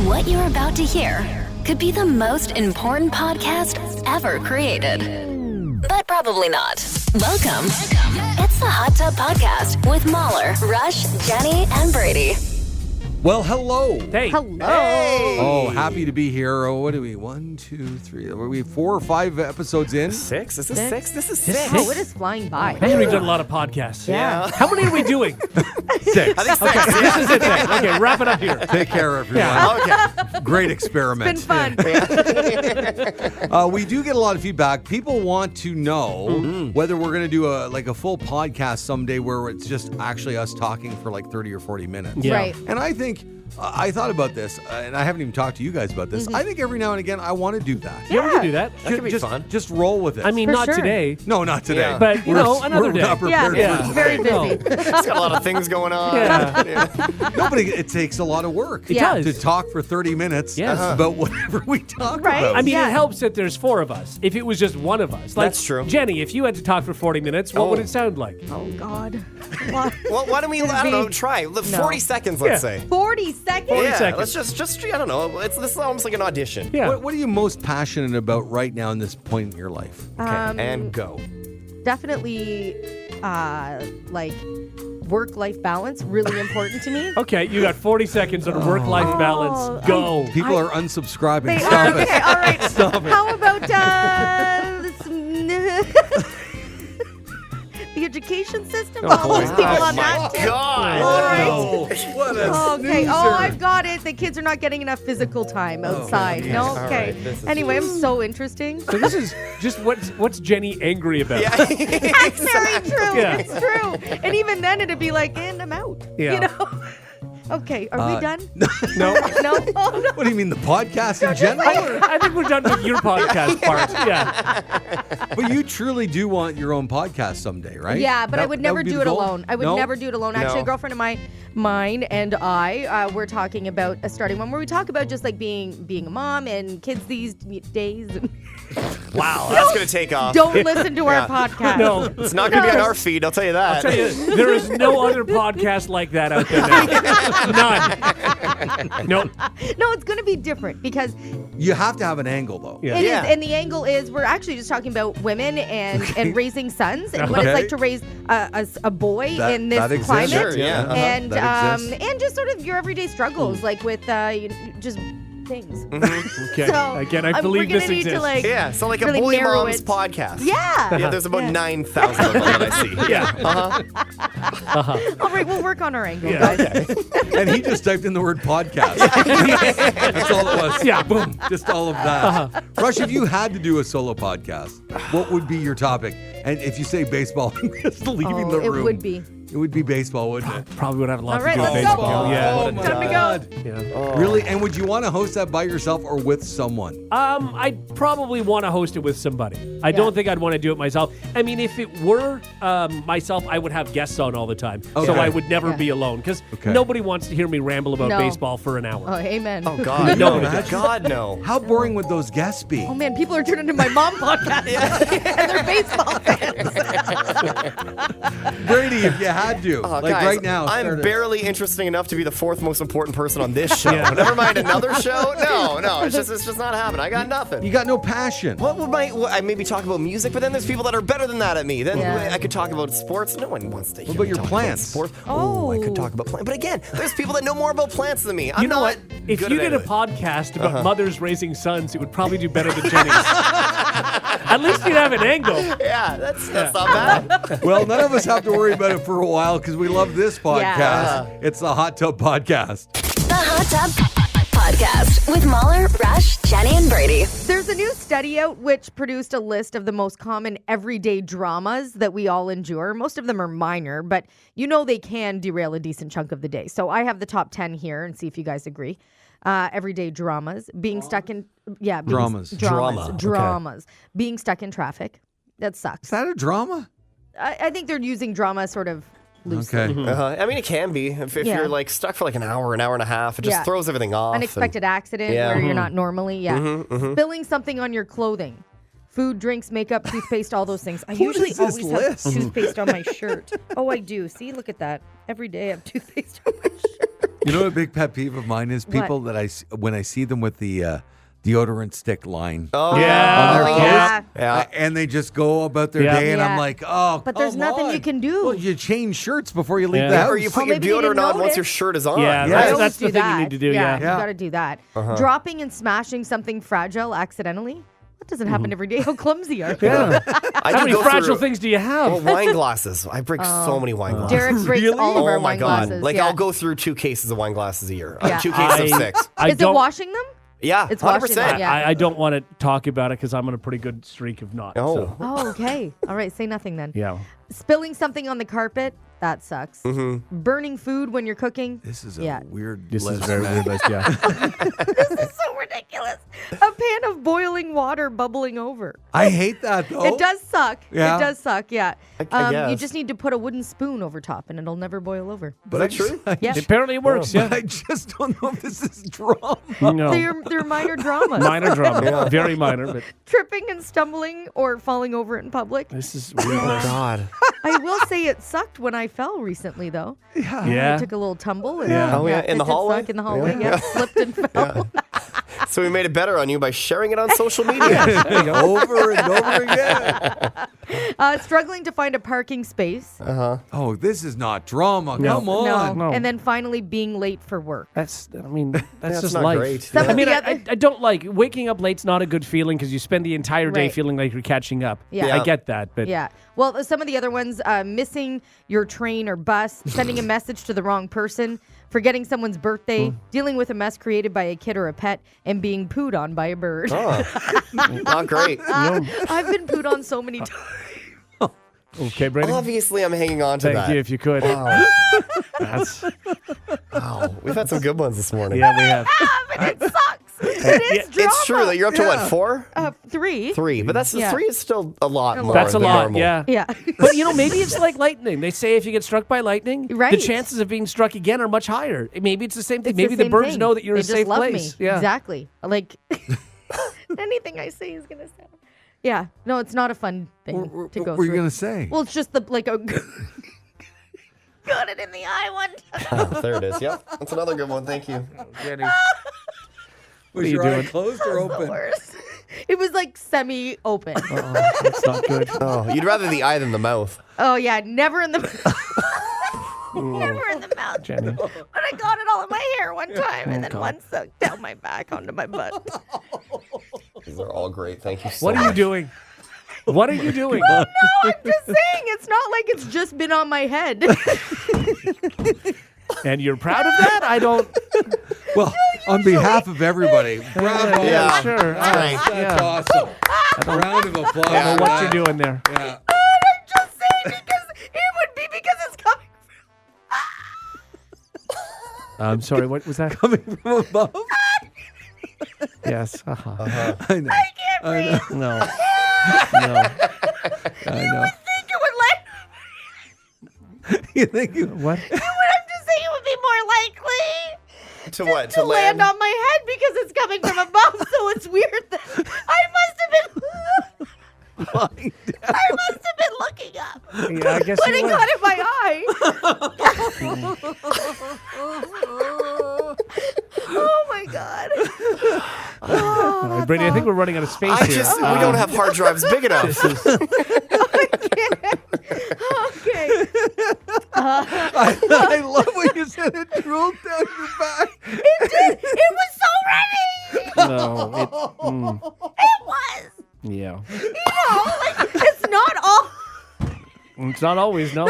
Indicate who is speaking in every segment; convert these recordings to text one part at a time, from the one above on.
Speaker 1: What you're about to hear could be the most important podcast ever created. But probably not. Welcome. It's the Hot Tub Podcast with Mahler, Rush, Jenny, and Brady.
Speaker 2: Well, hello.
Speaker 3: Hey.
Speaker 4: Hello.
Speaker 3: Hey.
Speaker 2: Oh, happy to be here. Oh, what are we? 1, 2, 3. Are we 4 or 5 episodes in?
Speaker 4: 6? Is this 6? This is
Speaker 3: This
Speaker 4: 6.
Speaker 3: is
Speaker 4: Oh,
Speaker 3: six?
Speaker 4: it is flying by.
Speaker 3: Man, we've done a lot of podcasts.
Speaker 4: Yeah.
Speaker 3: How many are we doing?
Speaker 2: 6.
Speaker 4: I think 6.
Speaker 3: Okay, this is it then. Okay, wrap it up here.
Speaker 2: Take care, everyone.
Speaker 3: Yeah.
Speaker 4: Okay.
Speaker 2: Great experiment.
Speaker 4: It's been fun.
Speaker 2: We do get a lot of feedback. People want to know whether we're going to do a full podcast someday where it's just actually us talking for like 30 or 40 minutes.
Speaker 3: Yeah.
Speaker 4: Right.
Speaker 2: And I think, I thought about this, and I haven't even talked to you guys about this. I think every now and again I want to do that.
Speaker 3: Yeah, we can do that.
Speaker 4: That could be
Speaker 2: just,
Speaker 4: fun.
Speaker 2: Just roll with it.
Speaker 3: I mean,
Speaker 4: For
Speaker 3: not
Speaker 4: sure.
Speaker 3: today.
Speaker 2: no, not today.
Speaker 4: Yeah.
Speaker 3: But, you know, another day.
Speaker 2: Not prepared
Speaker 4: Yeah,
Speaker 2: for
Speaker 4: he's
Speaker 2: today.
Speaker 4: very busy.
Speaker 3: No.
Speaker 4: He's got a lot of things going on.
Speaker 3: Yeah.
Speaker 2: No, but it takes a lot of work.
Speaker 3: It
Speaker 4: Yeah.
Speaker 3: does.
Speaker 2: To talk for 30 minutes
Speaker 3: Yes.
Speaker 2: about whatever we talk
Speaker 4: Right.
Speaker 2: about.
Speaker 3: I mean,
Speaker 4: Yeah.
Speaker 3: it helps that there's 4 of us. If it was just one of us. Like,
Speaker 4: That's true.
Speaker 3: Jenny, if you had to talk for 40 minutes, what would it sound like?
Speaker 4: Oh, God.
Speaker 5: Well, why don't we, I don't know, try 40 seconds, let's
Speaker 3: Yeah.
Speaker 5: say.
Speaker 4: 40 seconds?
Speaker 3: 40
Speaker 5: Yeah,
Speaker 3: seconds.
Speaker 5: let's just, I don't know, this is almost like an audition.
Speaker 3: Yeah.
Speaker 2: What are you most passionate about right now in this point in your life?
Speaker 5: Okay, and go.
Speaker 4: Definitely, like, work-life balance, really important to me.
Speaker 3: Okay, you got 40 seconds on work-life balance. Go.
Speaker 2: People are unsubscribing.
Speaker 4: They
Speaker 2: Stop
Speaker 4: are,
Speaker 2: it.
Speaker 4: okay, all right.
Speaker 2: Stop it.
Speaker 4: How about the education system? All those people on that too.
Speaker 5: God!
Speaker 4: All right.
Speaker 2: Oh, what a
Speaker 4: Okay.
Speaker 2: snoozer.
Speaker 4: Oh, I've got it. The kids are not getting enough physical time outside. No.
Speaker 5: All
Speaker 4: Okay.
Speaker 5: right, this is-
Speaker 4: Anyway, I'm so interesting.
Speaker 3: So this is just what's Jenny angry about?
Speaker 4: That's very true.
Speaker 3: Yeah.
Speaker 4: It's true. And even then, it'd be like, and I'm out.
Speaker 3: Yeah.
Speaker 4: You know. Okay. Are we done?
Speaker 3: No.
Speaker 4: No. Oh, no.
Speaker 2: What do you mean, the podcast in general?
Speaker 3: I think we're done with your podcast part. Yeah.
Speaker 2: But you truly do want your own podcast someday, right?
Speaker 4: Yeah, but I would never
Speaker 2: be
Speaker 4: do
Speaker 2: the
Speaker 4: it
Speaker 2: goal?
Speaker 4: alone. I would
Speaker 2: No?
Speaker 4: never do it alone. Actually, a girlfriend of mine and I, we're talking about starting one where we talk about just like being a mom and kids these days.
Speaker 5: Wow, that's going to take off.
Speaker 4: Don't listen to our
Speaker 5: Yeah.
Speaker 4: podcast.
Speaker 3: No.
Speaker 5: It's not going to be on our feed, I'll tell you that.
Speaker 3: Tell you, there is no other podcast like that out there now. None. Nope.
Speaker 4: No, it's going to be different because
Speaker 2: You have to have an angle, though.
Speaker 3: Yeah.
Speaker 4: it is,
Speaker 5: Yeah.
Speaker 4: and the angle is we're actually just talking about women and raising sons and what
Speaker 2: Okay.
Speaker 4: it's like to raise a boy
Speaker 2: That-
Speaker 4: in this
Speaker 2: that exists.
Speaker 4: climate.
Speaker 5: Sure, yeah. Uh-huh.
Speaker 4: And
Speaker 2: That exists.
Speaker 4: and just sort of your everyday struggles, like with just things.
Speaker 3: Okay.
Speaker 4: So,
Speaker 3: Again, I
Speaker 4: we're
Speaker 3: believe
Speaker 4: gonna
Speaker 3: this
Speaker 4: need
Speaker 3: exists.
Speaker 4: to like
Speaker 5: Yeah, so like a
Speaker 4: really
Speaker 5: boy
Speaker 4: narrow
Speaker 5: mom's
Speaker 4: it.
Speaker 5: podcast.
Speaker 4: Yeah.
Speaker 5: Yeah, there's about
Speaker 4: Yeah.
Speaker 5: 9,000 of them that I see.
Speaker 3: Yeah.
Speaker 4: All right, we'll work on our angle,
Speaker 3: Yeah.
Speaker 4: guys.
Speaker 2: And he just typed in the word podcast. That's all it was.
Speaker 3: Yeah.
Speaker 2: Boom. Just all of that. Rush, if you had to do a solo podcast, what would be your topic? And if you say baseball, I'm just leaving the
Speaker 4: Oh,
Speaker 2: room.
Speaker 4: it would be.
Speaker 2: It would be baseball, wouldn't it?
Speaker 3: Probably would have a lot
Speaker 4: All right,
Speaker 3: to do with
Speaker 4: let's go.
Speaker 3: baseball. Yeah.
Speaker 2: Oh, my
Speaker 4: Time to go.
Speaker 2: God.
Speaker 3: Yeah.
Speaker 2: Really? And would you want to host that by yourself or with someone?
Speaker 3: I'd probably want to host it with somebody. I don't think I'd want to do it myself. I mean, if it were myself, I would have guests on all the time. So
Speaker 2: Okay.
Speaker 3: I would never
Speaker 4: Yeah.
Speaker 3: be alone because
Speaker 2: Okay.
Speaker 3: nobody wants to hear me ramble about
Speaker 4: No.
Speaker 3: baseball for an hour.
Speaker 4: Oh, amen.
Speaker 5: Oh, God.
Speaker 3: No,
Speaker 5: No,
Speaker 3: imagine.
Speaker 5: God, no.
Speaker 2: How boring would those guests be?
Speaker 4: Oh man, people are tuning into my mom podcast and they're baseball fans.
Speaker 2: Brady, if you had to,
Speaker 5: Oh,
Speaker 2: like
Speaker 5: guys,
Speaker 2: right now.
Speaker 5: I'm
Speaker 2: start it.
Speaker 5: barely interesting enough to be the 4th most important person on this show.
Speaker 3: Yeah.
Speaker 5: Never mind another show. No, it's just not happening. I got nothing.
Speaker 2: You got no passion.
Speaker 5: What would I maybe talk about music, but then there's people that are better than that at me. Then
Speaker 4: Yeah.
Speaker 5: I could talk about sports. No one wants to hear
Speaker 2: about
Speaker 5: me
Speaker 2: your
Speaker 5: talk
Speaker 2: plants?
Speaker 5: About sports. Oh, I could talk about plants. But again, there's people that know more about plants than me. I'm
Speaker 3: You know
Speaker 5: not
Speaker 3: what? If
Speaker 5: good
Speaker 3: you
Speaker 5: at
Speaker 3: did a
Speaker 5: it.
Speaker 3: podcast about mothers raising sons, it would probably do better than Jenny's. At least you'd have an angle.
Speaker 5: Yeah, that's not bad.
Speaker 2: Well, none of us have to worry about it for a while because we love this podcast.
Speaker 4: Yeah.
Speaker 2: It's the Hot Tub Podcast.
Speaker 1: The Hot Tub Podcast with Mahler, Rush, Jenny, and Brady.
Speaker 4: There's a new study out which produced a list of the most common everyday dramas that we all endure. Most of them are minor, but you know they can derail a decent chunk of the day. So I have the top 10 here and see if you guys agree. Everyday dramas, being stuck in
Speaker 2: Dramas.
Speaker 4: dramas, being stuck in traffic. That sucks.
Speaker 2: Is that a drama?
Speaker 4: I think they're using drama sort of loosely.
Speaker 2: Okay.
Speaker 5: I mean, it can be. If
Speaker 4: Yeah.
Speaker 5: you're like stuck for like an hour and a half, it just
Speaker 4: Yeah.
Speaker 5: throws everything off.
Speaker 4: Unexpected accident
Speaker 5: Yeah.
Speaker 4: where you're not normally. Yeah. Spilling something on your clothing. Food, drinks, makeup, toothpaste, all those things. I usually
Speaker 2: is this
Speaker 4: always
Speaker 2: list?
Speaker 4: have toothpaste on my shirt. Oh, I do. See, look at that. Every day I have toothpaste on my shirt.
Speaker 2: You know what a big pet peeve of mine is? People that when I see them with the deodorant stick line.
Speaker 5: Oh,
Speaker 3: Yeah.
Speaker 2: On their
Speaker 4: Oh,
Speaker 2: clothes.
Speaker 4: yeah.
Speaker 5: Yeah.
Speaker 2: And they just go about their
Speaker 3: Yeah.
Speaker 2: day, and
Speaker 4: Yeah.
Speaker 2: I'm like, oh,
Speaker 4: But there's
Speaker 2: come
Speaker 4: nothing you
Speaker 2: on.
Speaker 4: can do.
Speaker 2: Well, you change shirts before you leave
Speaker 3: Yeah.
Speaker 2: the house.
Speaker 5: Or you put
Speaker 4: Oh,
Speaker 5: your
Speaker 4: maybe you didn't
Speaker 5: deodorant on once
Speaker 4: notice.
Speaker 5: your shirt is on.
Speaker 3: Yeah,
Speaker 2: Yeah.
Speaker 3: that's,
Speaker 2: I
Speaker 4: always
Speaker 3: that's the
Speaker 4: do
Speaker 3: thing
Speaker 4: that.
Speaker 3: you need to do. Yeah.
Speaker 4: You got to do that. Dropping and smashing something fragile accidentally. That doesn't happen every day. How clumsy are you?
Speaker 3: Yeah.
Speaker 5: I
Speaker 3: How
Speaker 5: do
Speaker 3: many
Speaker 5: go
Speaker 3: fragile
Speaker 5: through-
Speaker 3: things do you have?
Speaker 5: Oh, wine glasses. I break so many wine glasses.
Speaker 4: Derek breaks
Speaker 2: Really?
Speaker 4: all of our
Speaker 5: Oh my
Speaker 4: wine
Speaker 5: God!
Speaker 4: glasses.
Speaker 5: Like
Speaker 4: yeah.
Speaker 5: I'll go through 2 cases of wine glasses a year.
Speaker 4: Yeah.
Speaker 5: 2 cases of 6.
Speaker 3: I
Speaker 4: Is it
Speaker 3: don't-
Speaker 4: washing them?
Speaker 5: Yeah,
Speaker 4: It's
Speaker 5: 100%.
Speaker 4: washing them, yeah.
Speaker 3: I don't want to talk about it because I'm on a pretty good streak of not.
Speaker 5: Oh.
Speaker 3: So,
Speaker 4: Oh, okay. All right. Say nothing then.
Speaker 3: yeah.
Speaker 4: Spilling something on the carpet. That sucks. Burning food when you're cooking.
Speaker 2: This is
Speaker 4: Yeah.
Speaker 2: a weird
Speaker 3: This
Speaker 2: list,
Speaker 3: is very
Speaker 2: man.
Speaker 3: weird list, yeah.
Speaker 4: This is so ridiculous. A pan of boiling water bubbling over.
Speaker 2: I hate that, though.
Speaker 4: It does suck.
Speaker 2: Yeah.
Speaker 4: It does suck. Yeah.
Speaker 5: I
Speaker 4: You
Speaker 5: guess.
Speaker 4: just need to put a wooden spoon over top, and it'll never boil over.
Speaker 2: But
Speaker 5: Is that true?
Speaker 4: Yeah.
Speaker 3: Apparently it works, yeah.
Speaker 2: I just don't know if this is drama.
Speaker 3: No.
Speaker 4: They're minor dramas.
Speaker 3: Minor drama. Very minor, but
Speaker 4: Tripping and stumbling or falling over in public.
Speaker 3: this is weird.
Speaker 5: Oh God.
Speaker 4: I will say it sucked when I fell recently, though.
Speaker 3: Yeah.
Speaker 4: I took a little tumble. And,
Speaker 3: Yeah.
Speaker 5: Oh, yeah, in
Speaker 4: it
Speaker 5: the
Speaker 4: did
Speaker 5: hallway?
Speaker 4: suck in the hallway.
Speaker 5: Yeah.
Speaker 4: Yeah, slipped and fell.
Speaker 5: So we made it better on you by sharing it on social media.
Speaker 2: Over and over again.
Speaker 4: Struggling to find a parking space.
Speaker 2: Oh, this is not drama.
Speaker 3: No.
Speaker 2: Come on.
Speaker 3: No.
Speaker 4: And then finally being late for work.
Speaker 3: That's
Speaker 5: That's
Speaker 3: just
Speaker 5: not
Speaker 3: life.
Speaker 5: great.
Speaker 4: Some
Speaker 5: Yeah.
Speaker 4: of
Speaker 3: I mean,
Speaker 4: the
Speaker 3: I,
Speaker 4: other-
Speaker 3: I don't like waking up late's not a good feeling because you spend the entire day
Speaker 4: Right.
Speaker 3: feeling like you're catching up.
Speaker 4: Yeah.
Speaker 3: I get that, but
Speaker 4: Yeah. Well, some of the other ones, missing your train or bus, sending a message to the wrong person, forgetting someone's birthday, dealing with a mess created by a kid or a pet, and being pooed on by a bird.
Speaker 5: Not great.
Speaker 4: I've been pooed on so many times.
Speaker 3: okay, Brady.
Speaker 5: Obviously, I'm hanging on to
Speaker 3: Thank
Speaker 5: that.
Speaker 3: you if you could. That's,
Speaker 5: Wow. We've had some good ones this morning.
Speaker 3: yeah, we have.
Speaker 4: But it sucks. It is drama.
Speaker 5: It's true that you're up to what, 4?
Speaker 4: 3.
Speaker 5: 3. But that's
Speaker 4: Yeah.
Speaker 5: 3 is still a lot more.
Speaker 3: That's a
Speaker 5: than
Speaker 3: lot,
Speaker 5: normal.
Speaker 3: yeah.
Speaker 4: Yeah.
Speaker 3: But maybe it's like lightning. They say if you get struck by lightning, the
Speaker 4: Right.
Speaker 3: chances of being struck again are much higher. Maybe it's the same thing.
Speaker 4: It's
Speaker 3: Maybe the
Speaker 4: same
Speaker 3: birds
Speaker 4: thing.
Speaker 3: know that you're
Speaker 4: They
Speaker 3: a
Speaker 4: just
Speaker 3: safe
Speaker 4: love
Speaker 3: place.
Speaker 4: Me.
Speaker 3: Yeah.
Speaker 4: Exactly. Like anything I say is gonna sound. Yeah. No, it's not a fun thing to go
Speaker 2: What
Speaker 4: through.
Speaker 2: were you going to say?
Speaker 4: Well, it's just like a got it in the eye one time.
Speaker 5: Oh, there it is. Yep. That's another good one. Thank you.
Speaker 2: Was
Speaker 3: are you
Speaker 2: your eye
Speaker 3: doing?
Speaker 2: closed or open?
Speaker 4: Worse. It was like semi-open.
Speaker 3: That's not good.
Speaker 5: Oh, you'd rather the eye than the mouth.
Speaker 4: Oh yeah, never in the never in the mouth.
Speaker 3: Jenny.
Speaker 4: But I got it all in my hair one time, and then one sucked down my back onto my butt.
Speaker 5: These are all great. Thank you so
Speaker 3: What are you
Speaker 5: much.
Speaker 3: doing? What are you doing?
Speaker 4: No, I'm just saying, it's not like it's just been on my head.
Speaker 3: And you're proud of that? I don't.
Speaker 2: Well, on behalf of everybody, bravo.
Speaker 5: Yeah.
Speaker 3: Sure.
Speaker 5: Right.
Speaker 2: That's awesome. Round of applause.
Speaker 3: I don't know
Speaker 2: for
Speaker 3: what
Speaker 2: that.
Speaker 3: you're doing there.
Speaker 2: Yeah.
Speaker 4: I'm just saying because it would be because it's coming.
Speaker 3: I'm sorry. What was that?
Speaker 2: Coming from above.
Speaker 3: Yes. Uh-huh.
Speaker 2: I know.
Speaker 4: I can't breathe.
Speaker 3: No. No.
Speaker 2: I know.
Speaker 4: Think it would
Speaker 2: You think you?
Speaker 3: What?
Speaker 4: I'm just saying it would be more likely
Speaker 5: To what?
Speaker 4: to land on my head because it's coming from above. So it's weird that I must have been.
Speaker 2: Lying down.
Speaker 4: I must have been looking up,
Speaker 3: Yeah, I guess
Speaker 4: putting
Speaker 3: you were.
Speaker 4: on in my eye. Oh my god.
Speaker 3: All right, Brady, I think we're running out of space
Speaker 5: I
Speaker 3: here.
Speaker 5: just, we don't have hard drives big enough.
Speaker 3: This is,
Speaker 4: Okay.
Speaker 2: I love when you said it drooled down your back.
Speaker 4: It was so ready.
Speaker 3: no.
Speaker 4: It was.
Speaker 3: Yeah.
Speaker 4: It's not all.
Speaker 3: It's not always, no.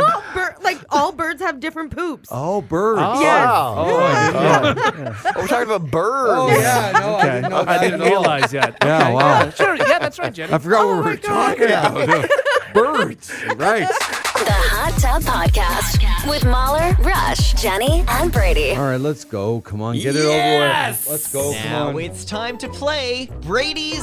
Speaker 4: Like all birds have different poops.
Speaker 2: Oh, birds.
Speaker 3: Oh.
Speaker 4: Yes.
Speaker 5: Wow.
Speaker 3: Oh, I didn't,
Speaker 5: We're talking about birds.
Speaker 2: Oh, yeah. No, I
Speaker 3: Okay.
Speaker 2: didn't know
Speaker 3: I
Speaker 2: that
Speaker 3: didn't
Speaker 2: at all.
Speaker 3: realize yet.
Speaker 2: Yeah,
Speaker 3: Okay.
Speaker 2: wow.
Speaker 3: Sure. Yeah, that's right, Jenny.
Speaker 2: I forgot what we were talking about. Birds. Right.
Speaker 1: The Hot Tub Podcast with Mahler, Rush, Jenny, and Brady.
Speaker 2: All right, let's go. Come on, get it over with. Let's go. Come
Speaker 6: Now
Speaker 2: on.
Speaker 6: it's time to play Brady's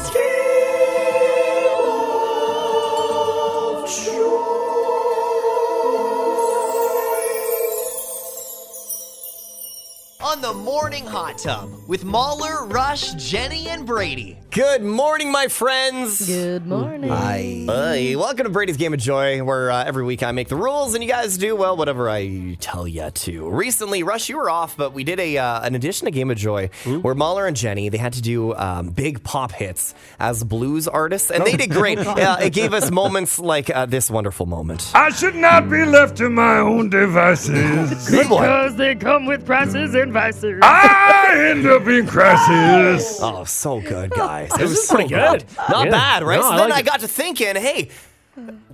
Speaker 6: On the the Morning Hot Tub with Mahler, Rush, Jenny, and Brady.
Speaker 5: Good morning, my friends.
Speaker 4: Good morning.
Speaker 5: Hi. Welcome to Brady's Game of Joy, where every week I make the rules and you guys do, well, whatever I tell you to. Recently, Rush, you were off, but we did an edition of Game of Joy where Mahler and Jenny, they had to do big pop hits as blues artists, and they did great. It gave us moments like this wonderful moment.
Speaker 7: I should not be left to my own devices.
Speaker 5: Good one.
Speaker 7: Because they come with prices and vices. I end up in crisis.
Speaker 5: Oh, so good, guys. It
Speaker 3: This
Speaker 5: was
Speaker 3: is pretty
Speaker 5: so
Speaker 3: good.
Speaker 5: Not
Speaker 3: Yeah.
Speaker 5: bad, right?
Speaker 3: No,
Speaker 5: So
Speaker 3: I
Speaker 5: then
Speaker 3: like
Speaker 5: I
Speaker 3: it.
Speaker 5: got to thinking, hey,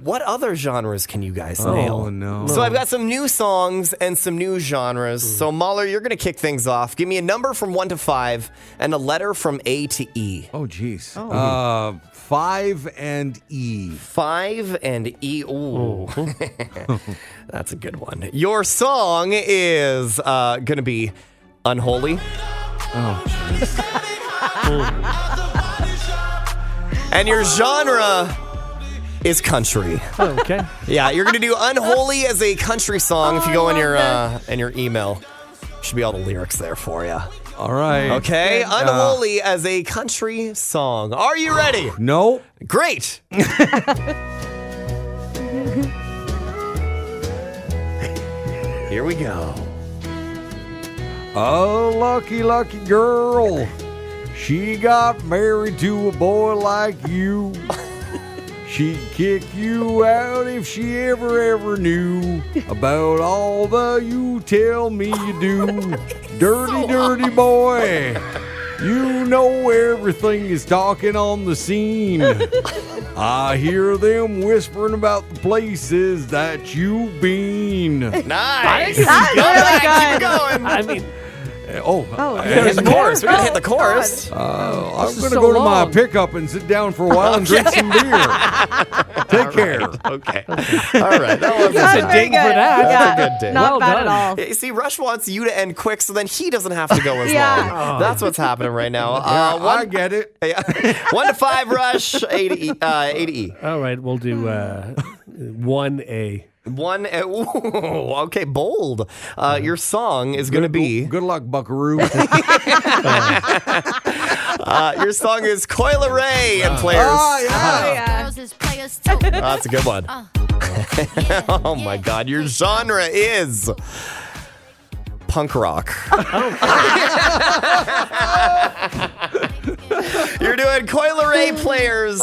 Speaker 5: what other genres can you guys nail?
Speaker 2: Oh, no.
Speaker 5: So I've got some new songs and some new genres. So Mahler, you're going to kick things off. Give me a number from 1 to 5 and a letter from A to E.
Speaker 2: Oh, geez. 5 and E.
Speaker 5: 5 and E. Ooh. That's a good one. Your song is going to be Unholy.
Speaker 2: Oh, jeez.
Speaker 5: And your genre is country.
Speaker 3: Okay.
Speaker 5: Yeah, you're gonna do "Unholy" as a country song. If you go in your email, should be all the lyrics there for you.
Speaker 2: All right.
Speaker 5: Okay, "Unholy" as a country song. Are you ready?
Speaker 2: No.
Speaker 5: Great. Here we go.
Speaker 2: A lucky, lucky girl. She got married to a boy like you. She'd kick you out if she ever knew about all the you tell me you do. Dirty, dirty boy. You know everything is talking on the scene. I hear them whispering about the places that you've been.
Speaker 5: Nice.
Speaker 4: That's really
Speaker 5: Keep
Speaker 4: good.
Speaker 5: going.
Speaker 3: I mean,
Speaker 4: Oh,
Speaker 5: Hit the chorus. We gotta hit the
Speaker 4: Oh,
Speaker 5: chorus.
Speaker 2: I'm
Speaker 3: is
Speaker 2: going to
Speaker 3: so
Speaker 2: go to my
Speaker 3: long.
Speaker 2: pickup and sit down for a while and drink some beer. Take care.
Speaker 5: Okay. All right. That was
Speaker 3: That's a ding for that.
Speaker 5: That's a good ding.
Speaker 4: Not
Speaker 3: Well
Speaker 4: bad
Speaker 3: done.
Speaker 4: at all.
Speaker 5: You see, Rush wants you to end quick so then he doesn't have to go as
Speaker 4: Yeah.
Speaker 5: long. That's what's happening right now.
Speaker 2: I get it.
Speaker 5: 1 to 5, Rush. A to E. A to E.
Speaker 3: all right, we'll do 1A.
Speaker 5: 1. Ooh, okay, bold. Your song is going to be.
Speaker 2: Good luck, buckaroo.
Speaker 5: Your song is Coil Ray and Players.
Speaker 2: Oh, yeah.
Speaker 4: Oh, yeah.
Speaker 8: Girls is players too.
Speaker 5: That's a good one. Oh my God, your genre is punk rock. You're doing Coil Ray, Players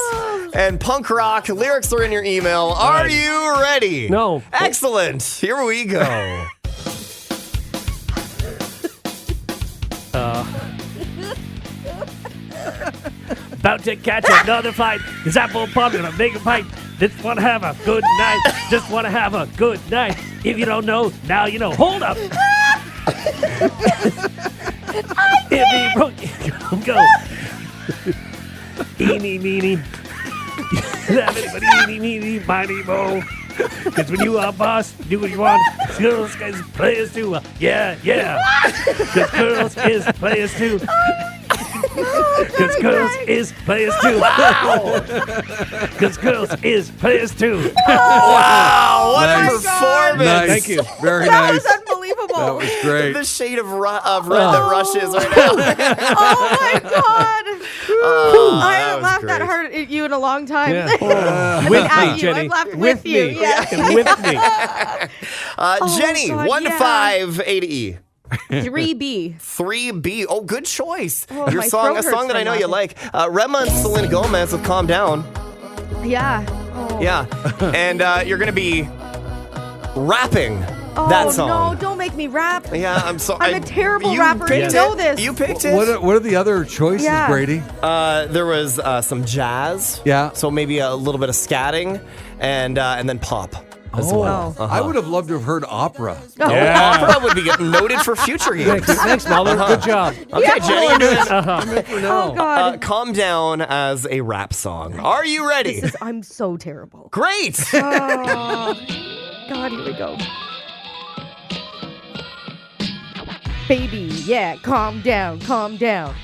Speaker 5: and punk rock. Lyrics are in your email. Are you ready?
Speaker 3: No.
Speaker 5: Excellent. Here we go.
Speaker 3: About to catch another fight. This apple pump in a big fight. Just want to have a good night. Just want to have a good night. If you don't know, now you know. Hold up. If he broke, go. Eeny, meeny. Eeny, meeny, miny, mo. Because when you are boss, do what you want. Girls is players too. Yeah, yeah. Because girls is players too. Because girls is players too. Wow. Because girls is players too.
Speaker 5: Wow, what a
Speaker 2: Nice.
Speaker 5: performance.
Speaker 2: Nice.
Speaker 3: Thank you.
Speaker 2: Very
Speaker 4: That
Speaker 2: nice.
Speaker 4: was unbelievable.
Speaker 2: That was great.
Speaker 5: The shade of red that Rush is right now.
Speaker 4: Oh my God. I
Speaker 5: that
Speaker 4: haven't
Speaker 5: was
Speaker 4: laughed
Speaker 5: great.
Speaker 4: that hard at you in a long time.
Speaker 3: Yeah.
Speaker 4: I
Speaker 3: With
Speaker 4: mean, at
Speaker 3: me,
Speaker 4: you.
Speaker 3: Jenny.
Speaker 4: I've laughed
Speaker 3: With
Speaker 4: with you.
Speaker 3: me.
Speaker 4: Yeah.
Speaker 3: With me.
Speaker 5: Jenny,
Speaker 4: God,
Speaker 5: 1 to
Speaker 4: yeah.
Speaker 5: 5, A to E.
Speaker 4: 3B.
Speaker 5: 3B. Oh, good choice.
Speaker 4: Oh,
Speaker 5: Your
Speaker 4: my
Speaker 5: song,
Speaker 4: throat
Speaker 5: a song
Speaker 4: hurts
Speaker 5: that I
Speaker 4: from
Speaker 5: know you like. Rema and Selena Gomez with Calm Down.
Speaker 4: Yeah. Oh.
Speaker 5: Yeah. And you're going to be rapping
Speaker 4: Oh,
Speaker 5: that song.
Speaker 4: no, don't make me rap.
Speaker 5: Yeah, I'm sorry.
Speaker 4: I'm a terrible
Speaker 5: You
Speaker 4: rapper. You
Speaker 5: picked
Speaker 4: know
Speaker 5: it.
Speaker 4: this.
Speaker 5: You picked it.
Speaker 2: What are the other choices,
Speaker 4: Yeah.
Speaker 2: Brady?
Speaker 5: There was some jazz.
Speaker 2: Yeah.
Speaker 5: So maybe a little bit of scatting and then pop as
Speaker 2: Oh,
Speaker 5: well.
Speaker 2: I would have loved to have heard opera.
Speaker 5: Opera would be noted for future gigs.
Speaker 3: Thanks, Mahler. Good job.
Speaker 5: Okay, Jenny, you're doing
Speaker 4: Oh, God.
Speaker 5: Calm Down as a rap song. Are you ready?
Speaker 4: I'm so terrible.
Speaker 5: Great.
Speaker 4: Oh, God, here we go. Baby, yeah, calm down, calm down.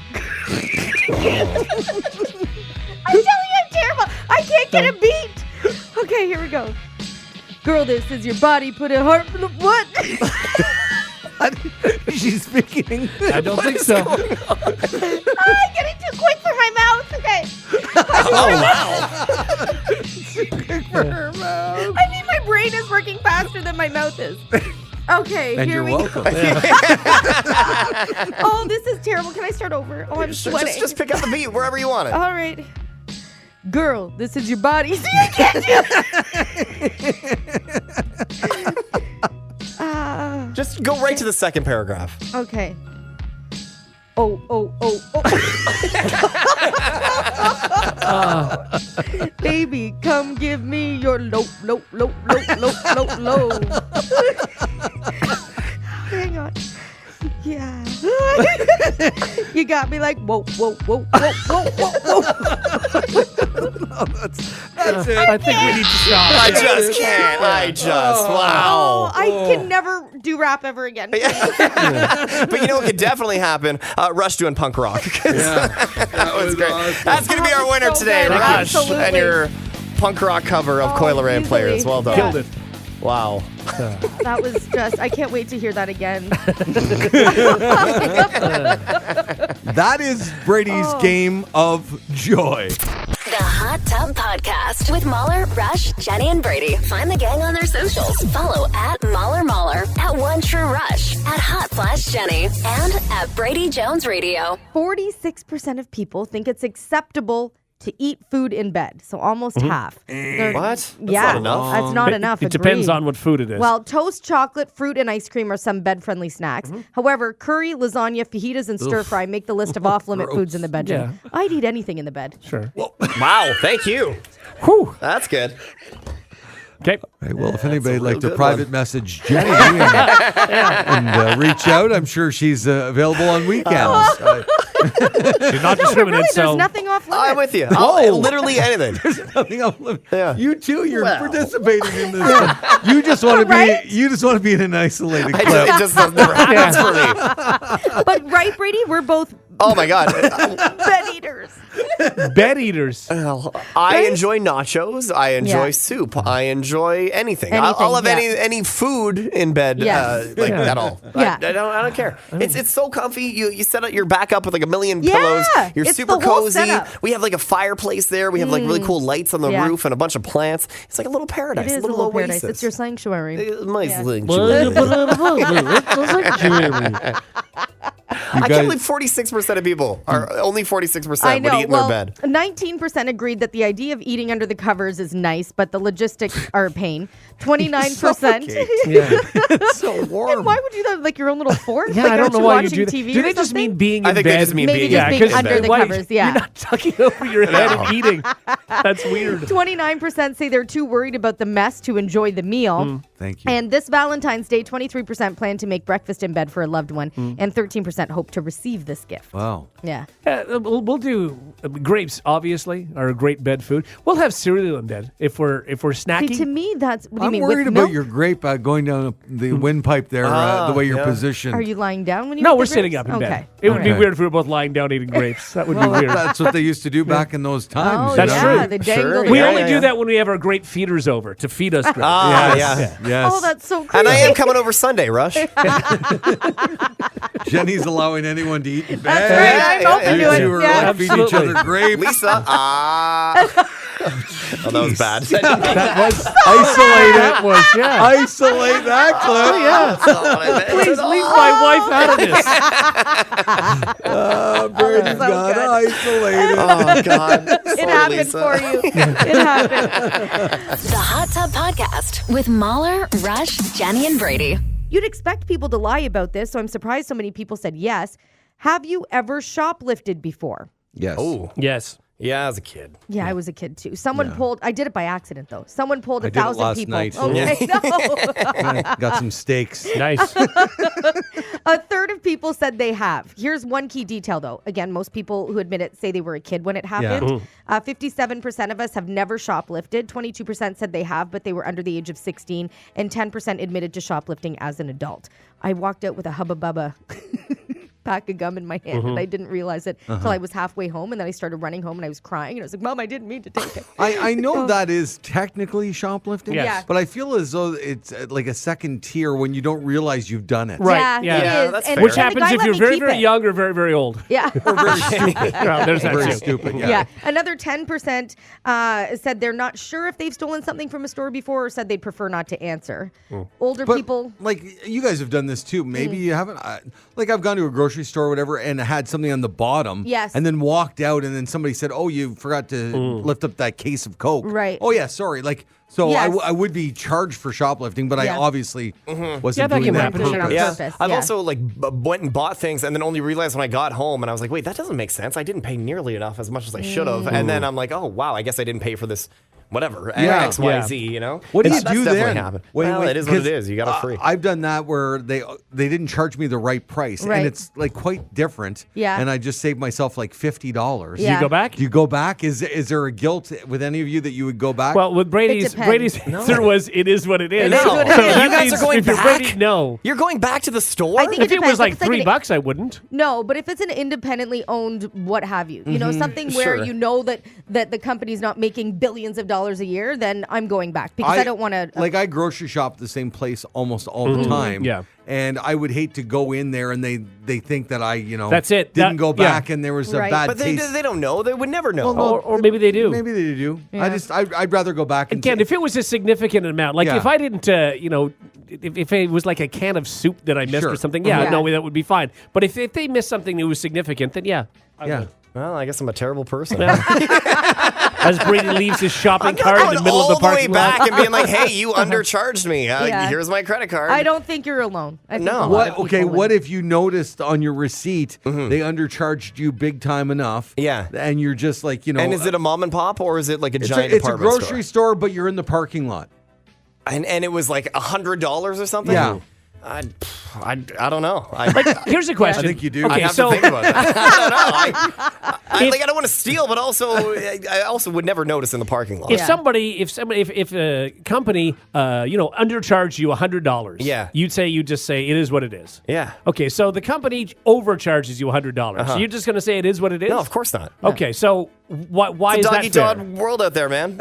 Speaker 4: I'm telling you, I'm terrible. I can't get a beat. Okay, here we go. Girl, this is your body. Put a heart in the what?
Speaker 2: She's speaking English.
Speaker 3: I don't think so.
Speaker 4: I'm getting too quick for my mouth. Okay.
Speaker 2: For her mouth.
Speaker 4: I mean, my brain is working faster than my mouth is. Okay,
Speaker 2: And
Speaker 4: here
Speaker 2: you're
Speaker 4: we
Speaker 2: welcome.
Speaker 4: go. Oh, this is terrible. Can I start over? Oh, I'm sweating.
Speaker 5: Just pick up the beat wherever you want it.
Speaker 4: All right. Girl, this is your body. See, I can't do it.
Speaker 5: Just go right to the second paragraph.
Speaker 4: Okay. Oh. Baby, come give me your low. Hang on. Yeah. You got me like, whoa.
Speaker 2: That's it.
Speaker 3: I think we need to stop.
Speaker 5: I just can't. Wow.
Speaker 4: Oh, I can never do rap ever again.
Speaker 5: But you know what could definitely happen? Rush doing punk rock. That was great.
Speaker 2: awesome.
Speaker 5: That's going to be our winner
Speaker 4: so
Speaker 5: today,
Speaker 4: good.
Speaker 5: Rush.
Speaker 4: Absolutely.
Speaker 5: And your punk rock cover of Coil Ray and
Speaker 4: easily.
Speaker 5: Players. Well done.
Speaker 3: Killed it.
Speaker 5: Wow.
Speaker 4: That was just, I can't wait to hear that again.
Speaker 2: That is Brady's game of joy.
Speaker 1: The Hot Tub Podcast with Mahler, Rush, Jenny, and Brady. Find the gang on their socials. Follow at Mahler, at One True Rush, at Hot Flash Jenny, and at Brady Jones Radio.
Speaker 4: 46% of people think it's acceptable to eat food in bed. So almost half. They're-
Speaker 5: What? That's
Speaker 4: yeah,
Speaker 5: not enough.
Speaker 4: that's not enough.
Speaker 3: It depends
Speaker 4: agreed.
Speaker 3: on what food it is.
Speaker 4: Well, toast, chocolate, fruit, and ice cream are some bed-friendly snacks. However, curry, lasagna, fajitas, and stir-fry make the list of off-limit foods in the bedroom.
Speaker 3: Yeah.
Speaker 4: I'd eat anything in the bed.
Speaker 3: sure.
Speaker 5: Wow. Thank you.
Speaker 3: Whew.
Speaker 5: That's good.
Speaker 3: Okay.
Speaker 2: Hey, well, if anybody would
Speaker 5: real
Speaker 2: like to
Speaker 5: good
Speaker 2: private
Speaker 5: one.
Speaker 2: message Jenny and reach out, I'm sure she's available on weekends.
Speaker 3: You're not discriminating,
Speaker 4: Really,
Speaker 3: so
Speaker 4: there's nothing off-limit.
Speaker 5: I'm with you. Literally anything.
Speaker 2: Nothing off limit.
Speaker 5: Yeah.
Speaker 2: You too. You're
Speaker 5: Well.
Speaker 2: participating in this. You just want to
Speaker 4: Right?
Speaker 2: be. You just want to be in an isolated
Speaker 5: It
Speaker 2: clip.
Speaker 5: just never happens for me.
Speaker 4: But right, Brady, we're both
Speaker 5: Oh my God.
Speaker 4: bed eaters.
Speaker 3: bed eaters.
Speaker 5: I enjoy nachos. I enjoy
Speaker 4: Yeah.
Speaker 5: soup. I enjoy anything.
Speaker 4: Anything,
Speaker 5: I'll have
Speaker 4: yeah.
Speaker 5: any food in bed.
Speaker 4: Yes.
Speaker 5: At all.
Speaker 4: Yeah.
Speaker 5: I don't care. It's so comfy. You set up your back up with like a million
Speaker 4: Yeah.
Speaker 5: pillows. You're
Speaker 4: It's
Speaker 5: super
Speaker 4: the whole
Speaker 5: cozy.
Speaker 4: setup.
Speaker 5: We have like a fireplace there. We have like really cool lights on the
Speaker 4: Yeah.
Speaker 5: roof and a bunch of plants. It's like a little paradise.
Speaker 4: It is a little paradise.
Speaker 5: oasis.
Speaker 4: It's your sanctuary.
Speaker 5: Nice
Speaker 4: Yeah.
Speaker 5: little I
Speaker 2: guys-
Speaker 5: can't believe 46% of people are only 46%
Speaker 4: I
Speaker 5: would
Speaker 4: know.
Speaker 5: eat in
Speaker 4: Well,
Speaker 5: their bed.
Speaker 4: 19% agreed that the idea of eating under the covers is nice, but the logistics are a pain. 29%.
Speaker 2: It's so warm.
Speaker 4: Why would you do that? Like your own little fort?
Speaker 3: Yeah,
Speaker 4: like,
Speaker 3: I don't
Speaker 4: aren't
Speaker 3: know
Speaker 4: you
Speaker 3: why you
Speaker 4: watching
Speaker 3: do that.
Speaker 4: TV
Speaker 3: Do
Speaker 4: or
Speaker 3: they just
Speaker 4: something?
Speaker 3: mean being
Speaker 5: I
Speaker 3: in
Speaker 5: think
Speaker 3: bed?
Speaker 5: they just mean
Speaker 4: Maybe
Speaker 5: being
Speaker 4: just
Speaker 5: in
Speaker 4: being
Speaker 5: bed.
Speaker 4: under the
Speaker 3: Wait,
Speaker 4: covers, yeah.
Speaker 3: You're not tucking over your head and eating. That's weird.
Speaker 4: 29% say they're too worried about the mess to enjoy the meal.
Speaker 2: Thank you.
Speaker 4: And this Valentine's Day, 23% plan to make breakfast in bed for a loved one, and 13% hope to receive this gift.
Speaker 2: Wow.
Speaker 4: Yeah.
Speaker 3: We'll do grapes. Obviously, are a great bed food. We'll have cereal in bed if we're
Speaker 4: See,
Speaker 3: snacking.
Speaker 4: to me, that's what do you
Speaker 2: I'm
Speaker 4: mean
Speaker 2: worried
Speaker 4: with
Speaker 2: about
Speaker 4: milk?
Speaker 2: your grape going down the windpipe there, the way you're positioned.
Speaker 4: Are you lying down when you?
Speaker 3: No,
Speaker 4: eat the
Speaker 3: we're sitting
Speaker 4: grapes?
Speaker 3: up in
Speaker 4: Okay.
Speaker 3: bed. It would be
Speaker 2: Okay.
Speaker 3: weird if we were both lying down eating grapes. That would be
Speaker 2: Well,
Speaker 3: weird.
Speaker 2: that's what they used to do back in those times.
Speaker 4: Oh,
Speaker 2: you
Speaker 3: That's
Speaker 4: yeah,
Speaker 3: true.
Speaker 4: They dangle
Speaker 5: Sure.
Speaker 4: the
Speaker 3: We
Speaker 5: Yeah,
Speaker 3: only
Speaker 5: yeah,
Speaker 3: do
Speaker 5: yeah.
Speaker 3: that when we have our grape feeders over to feed us grapes.
Speaker 5: Ah,
Speaker 2: Yes.
Speaker 5: yeah.
Speaker 2: Yes.
Speaker 4: Oh, that's so creepy.
Speaker 5: And I am coming over Sunday, Rush.
Speaker 2: Jenny's allowing anyone to eat in bed.
Speaker 4: That's right. I'm
Speaker 5: Yeah,
Speaker 4: open
Speaker 5: yeah,
Speaker 4: to
Speaker 2: You
Speaker 4: it.
Speaker 2: were
Speaker 4: Yeah.
Speaker 2: like feeding each other grapes.
Speaker 5: Lisa. Oh, that was bad.
Speaker 3: That was
Speaker 2: Isolate
Speaker 3: that
Speaker 2: it.
Speaker 3: was yeah.
Speaker 2: Isolate that clip.
Speaker 5: That's not what I meant
Speaker 3: Please
Speaker 5: at all.
Speaker 3: leave my wife out of this.
Speaker 2: Brady's
Speaker 4: so
Speaker 2: got
Speaker 4: good.
Speaker 2: isolated.
Speaker 5: Oh, God.
Speaker 4: It happened for you. It happened.
Speaker 1: The Hot Tub Podcast with Mahler, Rush, Jenny, and Brady.
Speaker 4: You'd expect people to lie about this, so I'm surprised so many people said yes. Have you ever shoplifted before?
Speaker 2: Yes.
Speaker 5: Oh,
Speaker 3: Yes.
Speaker 5: yeah, as a kid.
Speaker 4: Yeah, I was a kid too. Someone pulled, I did it by accident though. Someone pulled
Speaker 2: I
Speaker 4: a
Speaker 2: did it
Speaker 4: 1,000
Speaker 2: last
Speaker 4: people.
Speaker 2: night.
Speaker 4: Okay, no.
Speaker 2: Got some steaks.
Speaker 3: Nice.
Speaker 4: A third of people said they have. Here's one key detail, though. Again, most people who admit it say they were a kid when it happened. 57% of us have never shoplifted. 22% said they have, but they were under the age of 16. And 10% admitted to shoplifting as an adult. I walked out with a Hubba Bubba pack of gum in my hand, and I didn't realize it until I was halfway home, and then I started running home, and I was crying, and I was like, Mom, I didn't mean to take it.
Speaker 2: I know that is technically shoplifting,
Speaker 3: Yes.
Speaker 4: Yeah.
Speaker 2: but I feel as though it's like a second tier when you don't realize you've done it.
Speaker 3: Right.
Speaker 4: Yeah,
Speaker 3: Yeah,
Speaker 4: it is.
Speaker 5: that's
Speaker 4: And
Speaker 5: fair.
Speaker 3: Which
Speaker 4: the
Speaker 3: happens
Speaker 4: guy
Speaker 3: if
Speaker 4: let
Speaker 3: you're
Speaker 4: me
Speaker 3: very,
Speaker 4: keep
Speaker 3: very
Speaker 4: it.
Speaker 3: young or very, very old.
Speaker 4: Yeah.
Speaker 3: Yeah, there's that
Speaker 2: Very
Speaker 3: too.
Speaker 2: stupid,
Speaker 4: Yeah. Another 10% said they're not sure if they've stolen something from a store before, or said they'd prefer not to answer. Older
Speaker 2: But
Speaker 4: people.
Speaker 2: like you guys have done this too. Maybe you haven't. Like I've gone to a grocery store or whatever and had something on the bottom.
Speaker 4: Yes.
Speaker 2: And then walked out and then somebody said, "Oh, you forgot to lift up that case of Coke."
Speaker 4: Right.
Speaker 2: Oh yeah, sorry. Like so,
Speaker 4: Yes.
Speaker 2: I would be charged for shoplifting, but
Speaker 4: Yeah.
Speaker 2: I obviously wasn't
Speaker 3: Yeah, that
Speaker 2: doing
Speaker 3: can
Speaker 2: that
Speaker 3: happen,
Speaker 2: on
Speaker 3: sure.
Speaker 2: purpose.
Speaker 5: Yeah,
Speaker 4: purpose,
Speaker 5: I've
Speaker 4: yeah.
Speaker 5: also like went and bought things and then only realized when I got home and I was like, wait, that doesn't make sense. I didn't pay nearly enough as much as I should have. And then I'm like, oh wow, I guess I didn't pay for this. Whatever,
Speaker 2: Yeah.
Speaker 5: X, Y, Z. You know,
Speaker 2: What do you
Speaker 5: That's
Speaker 2: do
Speaker 5: definitely
Speaker 2: then?
Speaker 5: happened.
Speaker 2: Wait,
Speaker 5: Well,
Speaker 2: wait,
Speaker 5: it is what it
Speaker 2: 'cause,
Speaker 5: is. You got it free.
Speaker 2: I've done that where they didn't charge me the right price,
Speaker 4: Right.
Speaker 2: and it's like quite different.
Speaker 4: Yeah.
Speaker 2: And I just saved myself like $50.
Speaker 4: Yeah.
Speaker 3: You go back?
Speaker 2: Do you go back? Is there a guilt with any of you that you would go back?
Speaker 3: Well, with Brady's
Speaker 4: depends.
Speaker 3: answer was, it is what it is.
Speaker 4: It is what it
Speaker 3: So
Speaker 4: is.
Speaker 3: that
Speaker 5: You guys
Speaker 3: means
Speaker 5: are going
Speaker 3: if you're
Speaker 5: back?
Speaker 3: Brady, no.
Speaker 5: You're going back to the store?
Speaker 4: I think
Speaker 3: If it
Speaker 4: depends.
Speaker 3: was like
Speaker 4: If it's like
Speaker 3: $3, I wouldn't.
Speaker 4: No, but if it's an independently owned what have you, you know, something where
Speaker 5: Sure.
Speaker 4: you know that the company's not making billions of dollars a year, then I'm going back because I don't want to.
Speaker 2: Like I grocery shop the same place almost all the time.
Speaker 3: Yeah.
Speaker 2: And I would hate to go in there and they think that I,
Speaker 3: That's it.
Speaker 2: didn't
Speaker 3: That-
Speaker 2: go
Speaker 3: yeah.
Speaker 2: back and there was a
Speaker 4: Right.
Speaker 2: bad
Speaker 5: but they
Speaker 2: taste.
Speaker 5: don't know. They would never know.
Speaker 2: Well, no,
Speaker 3: Or maybe they do.
Speaker 2: Maybe they do.
Speaker 4: Yeah.
Speaker 2: I'd rather go back and
Speaker 3: Again, if it was a significant amount, like
Speaker 2: Yeah.
Speaker 3: if I didn't, if it was like a can of soup that I missed
Speaker 2: Sure.
Speaker 3: or something, yeah,
Speaker 4: Yeah.
Speaker 3: no, that would be fine. But if they missed something that was significant, then yeah. I
Speaker 2: yeah.
Speaker 3: would.
Speaker 5: Well, I guess I'm a terrible person.
Speaker 3: As Brady leaves his shopping
Speaker 5: I'm not
Speaker 3: cart in
Speaker 5: going
Speaker 3: the middle
Speaker 5: all
Speaker 3: of the
Speaker 5: the way
Speaker 3: parking
Speaker 5: back
Speaker 3: lot.
Speaker 5: and being like, "Hey, you undercharged me.
Speaker 4: Yeah.
Speaker 5: Here's my credit card."
Speaker 4: I don't think you're alone. I think
Speaker 5: No.
Speaker 4: a lot
Speaker 2: What?
Speaker 4: of
Speaker 2: Okay.
Speaker 4: people
Speaker 2: What
Speaker 4: would.
Speaker 2: if you noticed on your receipt they undercharged you big time enough?
Speaker 5: Yeah.
Speaker 2: And you're just like
Speaker 5: And is it a mom and pop or is it like a
Speaker 2: It's
Speaker 5: giant
Speaker 2: a, it's a
Speaker 5: department
Speaker 2: grocery store, but you're in the parking lot.
Speaker 5: And it was like $100 or something.
Speaker 2: Yeah.
Speaker 5: I don't know.
Speaker 3: Here's a question.
Speaker 2: I think you do.
Speaker 3: Okay,
Speaker 5: I have
Speaker 3: so
Speaker 5: to think about that. I don't know. I don't want to steal, but also I also would never notice in the parking lot.
Speaker 3: if
Speaker 4: Yeah.
Speaker 3: if a company, undercharged you $100,
Speaker 5: Yeah.
Speaker 3: you'd just say it is what it is.
Speaker 5: Yeah.
Speaker 3: Okay, so the company overcharges you $100. So you're just going to say it is what it is?
Speaker 5: No, of course not.
Speaker 3: Okay, so why
Speaker 5: It's
Speaker 3: is
Speaker 5: a
Speaker 3: that
Speaker 5: doggy
Speaker 3: fair?
Speaker 5: dog world out there, man.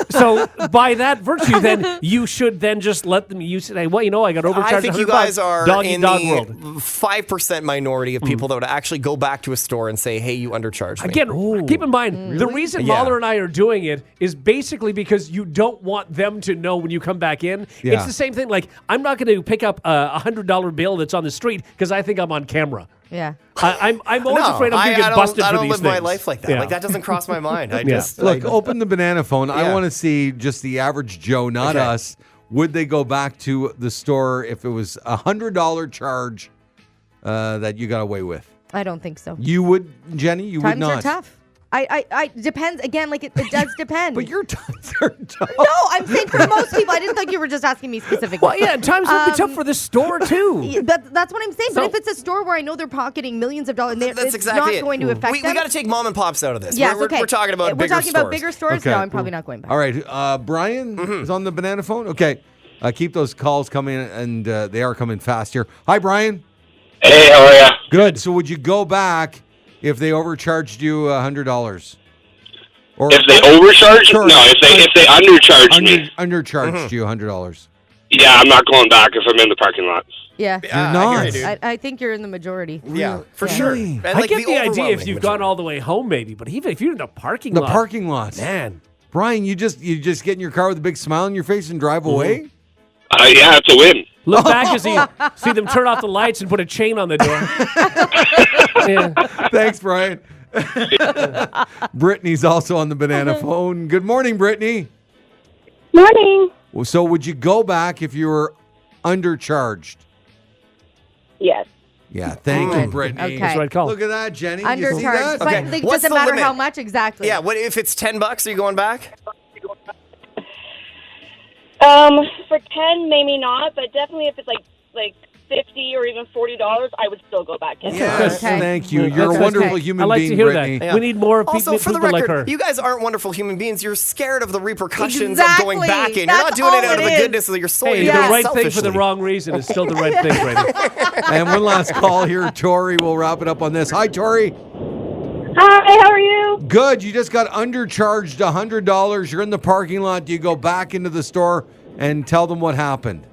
Speaker 3: So by that virtue, then you should then just let them. You say, well, I got overcharged.
Speaker 5: I think you
Speaker 3: $100.
Speaker 5: guys are
Speaker 3: doggy
Speaker 5: in
Speaker 3: dog
Speaker 5: the
Speaker 3: world.
Speaker 5: 5% minority of people that would actually go back to a store and say, "Hey, you undercharged me."
Speaker 3: Again, keep in mind, the reason
Speaker 5: Yeah.
Speaker 3: Mahler and I are doing it is basically because you don't want them to know when you come back in.
Speaker 2: Yeah.
Speaker 3: It's the same thing. Like, I'm not going to pick up a $100 bill that's on the street because I think I'm on camera.
Speaker 4: Yeah.
Speaker 3: I'm always afraid I'm going to get busted
Speaker 5: I
Speaker 3: for
Speaker 5: don't
Speaker 3: these
Speaker 5: live
Speaker 3: things.
Speaker 5: my life like that.
Speaker 3: Yeah.
Speaker 5: Like that doesn't cross my mind. I
Speaker 3: Yeah.
Speaker 5: just
Speaker 2: Look, open the banana phone. I
Speaker 5: Yeah.
Speaker 2: want to see just the average Joe, not
Speaker 5: Okay.
Speaker 2: us. Would they go back to the store if it was $100 charge that you got away with?
Speaker 4: I don't think so.
Speaker 2: You would, Jenny. You
Speaker 4: Times
Speaker 2: would not.
Speaker 4: are tough. I depends again. Like it does depend.
Speaker 2: But your times are tough.
Speaker 4: no, I'm saying for most people. I didn't think you were just asking me specifically.
Speaker 3: Well, yeah, times would be tough for the store, too.
Speaker 4: Yeah, that's what I'm saying.
Speaker 3: So-
Speaker 4: but if it's a store where I know they're pocketing millions of dollars,
Speaker 5: That's
Speaker 4: it's
Speaker 5: exactly
Speaker 4: not
Speaker 5: it.
Speaker 4: going to affect
Speaker 5: We
Speaker 4: them.
Speaker 5: got to take mom and pops out of this.
Speaker 4: Yes,
Speaker 5: we're
Speaker 4: okay.
Speaker 5: talking about
Speaker 4: We're
Speaker 5: bigger
Speaker 4: talking
Speaker 5: stores.
Speaker 4: about bigger stores.
Speaker 2: Okay.
Speaker 4: No, I'm probably not going back.
Speaker 2: All right, Brian is on the banana phone. Okay, keep those calls coming, and they are coming fast here. Hi, Brian.
Speaker 8: Hey, how are ya?
Speaker 2: Good. So, would you go back if they overcharged you $100? Or
Speaker 8: If they overcharge?
Speaker 2: Sorry.
Speaker 8: No, if they undercharge me,
Speaker 2: undercharged you $100?
Speaker 8: yeah, I'm not going back if I'm in the parking lot.
Speaker 4: Yeah.
Speaker 5: Yeah,
Speaker 2: You're
Speaker 5: I hear
Speaker 2: not.
Speaker 5: you, dude.
Speaker 4: I think you're in the majority.
Speaker 5: Yeah, for
Speaker 4: Yeah.
Speaker 5: sure.
Speaker 2: Really?
Speaker 5: And,
Speaker 3: I
Speaker 5: like,
Speaker 3: get the idea if
Speaker 5: overwhelming
Speaker 3: you've gone
Speaker 5: majority.
Speaker 3: all the way home, maybe. But even if you're in a parking
Speaker 2: The
Speaker 3: lot.
Speaker 2: parking lot.
Speaker 3: Man.
Speaker 2: Brian, you just get in your car with a big smile on your face and drive away?
Speaker 8: Yeah, it's a win.
Speaker 3: Look back as you see them turn off the lights and put a chain on the door. Yeah.
Speaker 2: Thanks, Brian. Brittany's also on the banana phone. Good morning, Brittany.
Speaker 9: Morning.
Speaker 2: So would you go back if you were undercharged?
Speaker 9: Yes.
Speaker 2: Yeah, thank you,
Speaker 4: Good.
Speaker 2: Brittany.
Speaker 4: Okay.
Speaker 3: That's what I'd call.
Speaker 2: Look at that, Jenny. You see
Speaker 4: Undercharged.
Speaker 2: that?
Speaker 4: But
Speaker 5: Okay.
Speaker 4: it
Speaker 5: What's
Speaker 4: doesn't
Speaker 5: the
Speaker 4: matter
Speaker 5: limit?
Speaker 4: how much exactly.
Speaker 5: Yeah, what if it's $10? Are you going back?
Speaker 9: For 10, maybe not, but definitely if it's like $50 or even $40, I would still go back in.
Speaker 5: Yes,
Speaker 4: Okay.
Speaker 2: Thank you. You're
Speaker 3: Okay.
Speaker 2: a wonderful
Speaker 3: I
Speaker 2: human
Speaker 3: like
Speaker 2: being,
Speaker 3: to hear
Speaker 2: Brittany.
Speaker 3: that. We need more
Speaker 5: Also,
Speaker 3: people,
Speaker 5: for the
Speaker 3: people like
Speaker 5: record,
Speaker 3: her.
Speaker 5: you guys aren't wonderful human beings. You're scared of the repercussions of
Speaker 4: Exactly.
Speaker 5: going back in. You're
Speaker 4: That's
Speaker 5: not doing it
Speaker 4: all
Speaker 5: out of
Speaker 4: it
Speaker 5: the
Speaker 4: is.
Speaker 5: goodness of your soul.
Speaker 3: Hey,
Speaker 5: You're
Speaker 3: the
Speaker 5: doing it
Speaker 3: right thing for the
Speaker 5: selfishly.
Speaker 3: wrong reason is still the right thing, Brady.
Speaker 2: And one last call here, Tori. We'll wrap it up on this. Hi, Tori.
Speaker 9: Hi, how are you?
Speaker 2: Good. You just got undercharged $100. You're in the parking lot. Do you go back into the store and tell them what happened?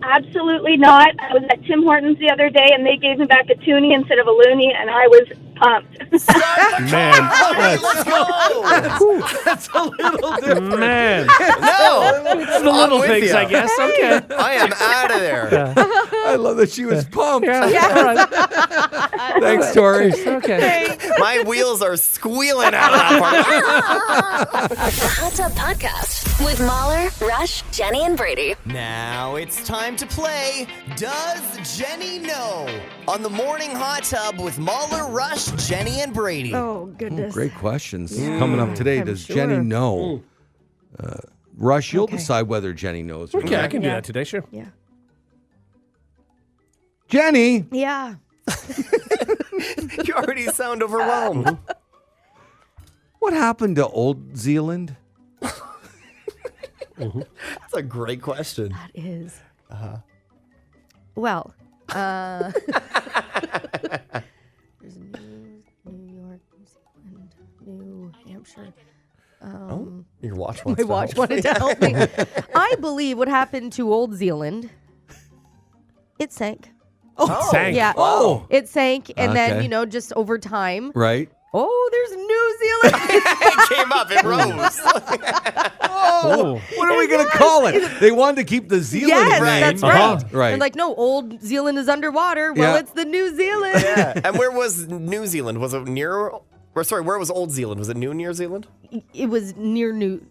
Speaker 9: Absolutely not. I was at Tim Hortons the other day, and they gave me back a toonie instead of a loonie, and I was pumped.
Speaker 3: Man,
Speaker 5: Let's go.
Speaker 2: That's a little different.
Speaker 3: man.
Speaker 5: No.
Speaker 3: It's the little
Speaker 5: with
Speaker 3: things,
Speaker 5: ya.
Speaker 3: I guess. Okay.
Speaker 5: I am out of there.
Speaker 2: I love that she was pumped.
Speaker 3: Yeah. All right.
Speaker 2: Thanks, Tori.
Speaker 3: Okay.
Speaker 5: My wheels are squealing out of that part.
Speaker 1: The Hot Tub Podcast with Mahler, Rush, Jenny, and Brady.
Speaker 6: Now it's time to play Does Jenny Know? On the Morning Hot Tub with Mahler, Rush, Jenny, and Brady.
Speaker 4: Oh, goodness.
Speaker 2: Great questions coming up today.
Speaker 4: I'm
Speaker 2: Does
Speaker 4: sure.
Speaker 2: Jenny know? Rush, you'll
Speaker 4: Okay.
Speaker 2: decide whether Jenny knows. Or
Speaker 3: Okay,
Speaker 2: not.
Speaker 3: I can do
Speaker 4: Yeah.
Speaker 3: that today, sure.
Speaker 4: Yeah.
Speaker 2: Jenny,
Speaker 4: Yeah.
Speaker 5: You already sound overwhelmed.
Speaker 2: what happened to Old Zealand?
Speaker 5: That's a great question.
Speaker 4: That is. Well, there's New York, New Zealand, New Hampshire.
Speaker 5: Your watch wants
Speaker 4: My
Speaker 5: to
Speaker 4: watch
Speaker 5: help.
Speaker 4: wanted to help me. I believe what happened to Old Zealand, it sank.
Speaker 3: Sank.
Speaker 4: Yeah.
Speaker 2: Oh.
Speaker 4: It sank, and
Speaker 2: Okay.
Speaker 4: then, just over time,
Speaker 2: Right?
Speaker 4: there's New Zealand.
Speaker 5: It came up. It rose.
Speaker 3: Oh.
Speaker 2: What are we going to call it? They wanted to keep the Zealand
Speaker 4: Yes,
Speaker 2: name.
Speaker 4: that's
Speaker 3: Uh-huh.
Speaker 4: right.
Speaker 2: Right.
Speaker 4: And like, no, Old Zealand is underwater. Well,
Speaker 2: Yeah.
Speaker 4: it's the New Zealand.
Speaker 5: Yeah. And where was New Zealand? Was it near? Or sorry, where was Old Zealand? Was it New Zealand?
Speaker 4: It was near New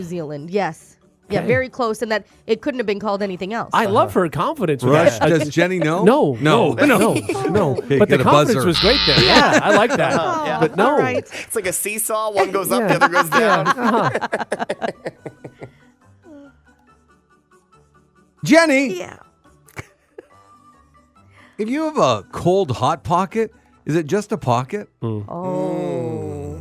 Speaker 4: Zealand. Yes. Yeah,
Speaker 3: Okay.
Speaker 4: very close, and that it couldn't have been called anything else.
Speaker 3: I love her confidence. with
Speaker 2: Rush,
Speaker 3: that.
Speaker 2: does Jenny know?
Speaker 3: No.
Speaker 2: No.
Speaker 3: Okay, but the
Speaker 2: get a
Speaker 3: confidence
Speaker 2: buzzer.
Speaker 3: was great there. Yeah, I like that.
Speaker 4: Oh,
Speaker 3: But no.
Speaker 4: all right.
Speaker 5: It's like a seesaw. One goes up,
Speaker 3: Yeah.
Speaker 5: the other goes down.
Speaker 2: Jenny,
Speaker 4: Yeah.
Speaker 2: if you have a cold hot pocket, is it just a pocket?
Speaker 4: Oh.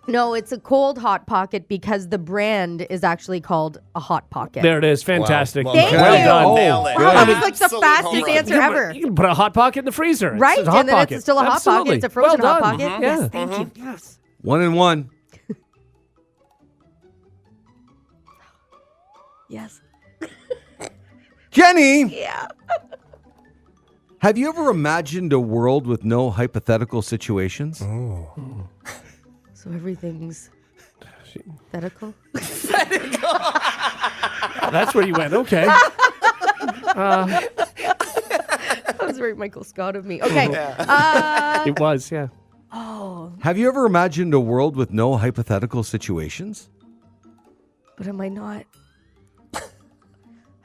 Speaker 4: No, it's a cold Hot Pocket because the brand is actually called a Hot Pocket.
Speaker 3: There it is. Fantastic.
Speaker 5: Wow.
Speaker 4: Thank
Speaker 3: well
Speaker 4: you.
Speaker 3: done.
Speaker 2: Oh,
Speaker 5: Nailed it.
Speaker 2: good.
Speaker 4: Wow,
Speaker 2: I
Speaker 4: that
Speaker 2: mean,
Speaker 4: was like the
Speaker 5: absolute home
Speaker 4: fastest
Speaker 5: run.
Speaker 4: answer ever.
Speaker 3: You can put a hot pocket in the freezer.
Speaker 4: Right?
Speaker 3: It's a hot
Speaker 4: And then
Speaker 3: pocket.
Speaker 4: it's still a Hot
Speaker 3: Absolutely.
Speaker 4: Pocket. It's a frozen
Speaker 3: well
Speaker 4: Hot
Speaker 3: done.
Speaker 4: Pocket.
Speaker 3: Yeah.
Speaker 4: Yes, thank you. Yes.
Speaker 2: 1-1.
Speaker 4: Yes.
Speaker 2: Jenny,
Speaker 4: Yeah.
Speaker 2: have you ever imagined a world with no hypothetical situations?
Speaker 4: So everything's hypothetical.
Speaker 3: That's where you went. Okay.
Speaker 4: That was very Michael Scott of me. Okay.
Speaker 3: It was, yeah.
Speaker 2: Have you ever imagined a world with no hypothetical situations?
Speaker 4: But am I not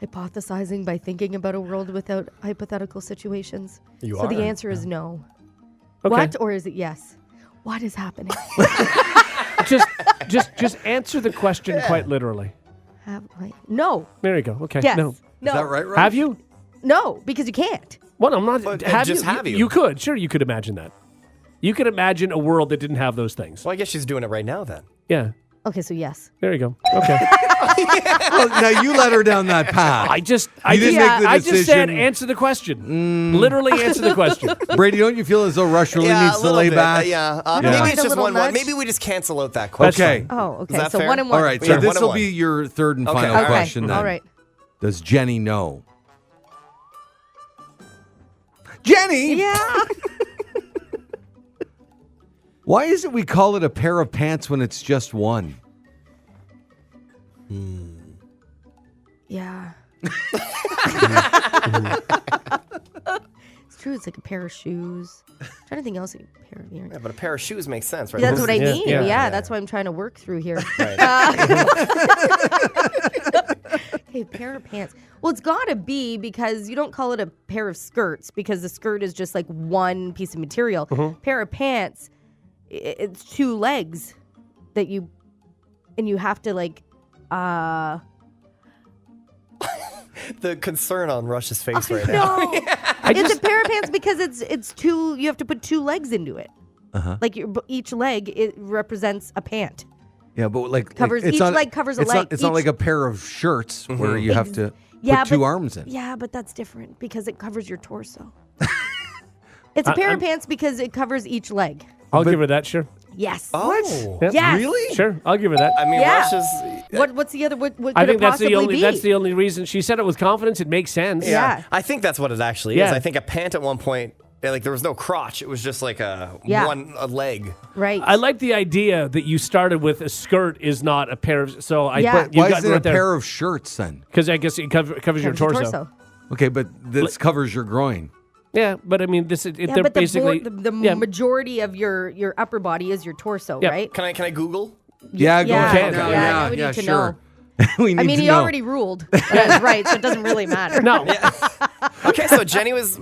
Speaker 4: hypothesizing by thinking about a world without hypothetical situations?
Speaker 5: You
Speaker 4: so
Speaker 5: are.
Speaker 4: the answer is no.
Speaker 3: Okay.
Speaker 4: What or is it yes? What is happening?
Speaker 3: Just answer the question quite literally.
Speaker 4: Have I? No.
Speaker 3: There you go. Okay.
Speaker 4: Yes.
Speaker 3: No.
Speaker 4: No.
Speaker 2: Is that right, Rush?
Speaker 3: Have you?
Speaker 4: No, because you can't.
Speaker 3: Well, I'm not.
Speaker 5: But
Speaker 3: have
Speaker 5: just
Speaker 3: you?
Speaker 5: have you.
Speaker 3: You could. Sure, you could imagine that. You could imagine a world that didn't have those things.
Speaker 5: Well, I guess she's doing it right now then.
Speaker 3: Yeah.
Speaker 4: Okay, so yes.
Speaker 3: There you go. Okay.
Speaker 2: Well, now you let her down that path.
Speaker 3: I just
Speaker 2: didn't make the
Speaker 3: I just said
Speaker 2: decision.
Speaker 3: answer the question. Literally answer the question.
Speaker 2: Brady, don't you feel as though Rush really
Speaker 5: Yeah,
Speaker 2: needs
Speaker 5: a
Speaker 2: to
Speaker 5: little
Speaker 2: lay
Speaker 5: bit.
Speaker 2: back?
Speaker 5: Yeah.
Speaker 2: Yeah.
Speaker 5: Maybe
Speaker 4: Mind
Speaker 5: it's
Speaker 4: a
Speaker 5: just
Speaker 4: little
Speaker 5: 1-1.
Speaker 4: nudge?
Speaker 5: Maybe we just cancel out that question.
Speaker 2: Okay.
Speaker 4: Oh, okay.
Speaker 5: that
Speaker 4: So
Speaker 5: fair?
Speaker 4: 1 and 1.
Speaker 2: All right, so
Speaker 5: Yeah,
Speaker 2: this
Speaker 5: 1 and
Speaker 2: will
Speaker 5: 1.
Speaker 2: be your third and
Speaker 5: Okay.
Speaker 2: final
Speaker 5: Okay.
Speaker 2: question then.
Speaker 4: All right.
Speaker 2: Does Jenny know? Jenny!
Speaker 4: Yeah.
Speaker 2: Why is it we call it a pair of pants when it's just one?
Speaker 4: Yeah. It's true. It's like a pair of shoes. I'm trying to think else. Like a pair of earrings.
Speaker 5: Yeah, but a pair of shoes makes sense, right?
Speaker 4: Yeah, that's what I
Speaker 3: Yeah,
Speaker 4: mean.
Speaker 3: yeah,
Speaker 4: Yeah, that's why I'm trying to work through here.
Speaker 5: Right.
Speaker 4: Okay, pair of pants. Well, it's got to be because you don't call it a pair of skirts because the skirt is just like one piece of material. Pair of pants, it's two legs that you, and you have to like,
Speaker 5: The concern on Rush's face right now.
Speaker 4: No, it's a pair of pants because it's two. You have to put two legs into it. Like each leg it represents a pant.
Speaker 2: Yeah, but like
Speaker 4: Covers
Speaker 2: it's
Speaker 4: each
Speaker 2: not,
Speaker 4: leg covers a
Speaker 2: it's
Speaker 4: leg.
Speaker 2: Not, it's not like a pair of shirts where you have to
Speaker 4: Yeah,
Speaker 2: put two
Speaker 4: but-
Speaker 2: arms in.
Speaker 4: Yeah, but that's different because it covers your torso. It's a pair of pants because it covers each leg.
Speaker 3: I'll give her that, sure.
Speaker 4: Yes.
Speaker 5: Oh.
Speaker 3: Yeah.
Speaker 4: Yes.
Speaker 2: Really?
Speaker 3: Sure, I'll give her that.
Speaker 5: I mean,
Speaker 4: Yeah.
Speaker 5: Rush is...
Speaker 4: What's the other? What could
Speaker 3: I think
Speaker 4: it
Speaker 3: that's
Speaker 4: possibly
Speaker 3: the only
Speaker 4: be?
Speaker 3: that's the only reason. She said it with confidence. It makes sense.
Speaker 4: Yeah.
Speaker 5: I think that's what it actually
Speaker 3: Yeah.
Speaker 5: is. I think a pant at one point, like there was no crotch. It was just like a leg.
Speaker 4: Right.
Speaker 3: I like the idea that you started with a skirt is not a pair of. So I
Speaker 4: Yeah.
Speaker 3: but you
Speaker 2: Why
Speaker 3: got
Speaker 2: is it
Speaker 3: right
Speaker 2: a
Speaker 3: there
Speaker 2: pair of shirts then?
Speaker 3: because I guess it covers your torso.
Speaker 2: Okay, but this covers your groin.
Speaker 3: Yeah, but I mean, they're
Speaker 4: but
Speaker 3: basically
Speaker 4: the
Speaker 3: yeah.
Speaker 4: majority of your upper body is your torso,
Speaker 3: Yeah.
Speaker 4: right?
Speaker 5: Can I Google?
Speaker 2: Yeah, go
Speaker 4: Yeah,
Speaker 2: ahead.
Speaker 3: yeah,
Speaker 4: yeah, we need to
Speaker 2: sure. we need
Speaker 4: I mean,
Speaker 2: to
Speaker 4: he
Speaker 2: know.
Speaker 4: already ruled that is right, so it doesn't really matter.
Speaker 3: No,
Speaker 5: Okay, so Jenny was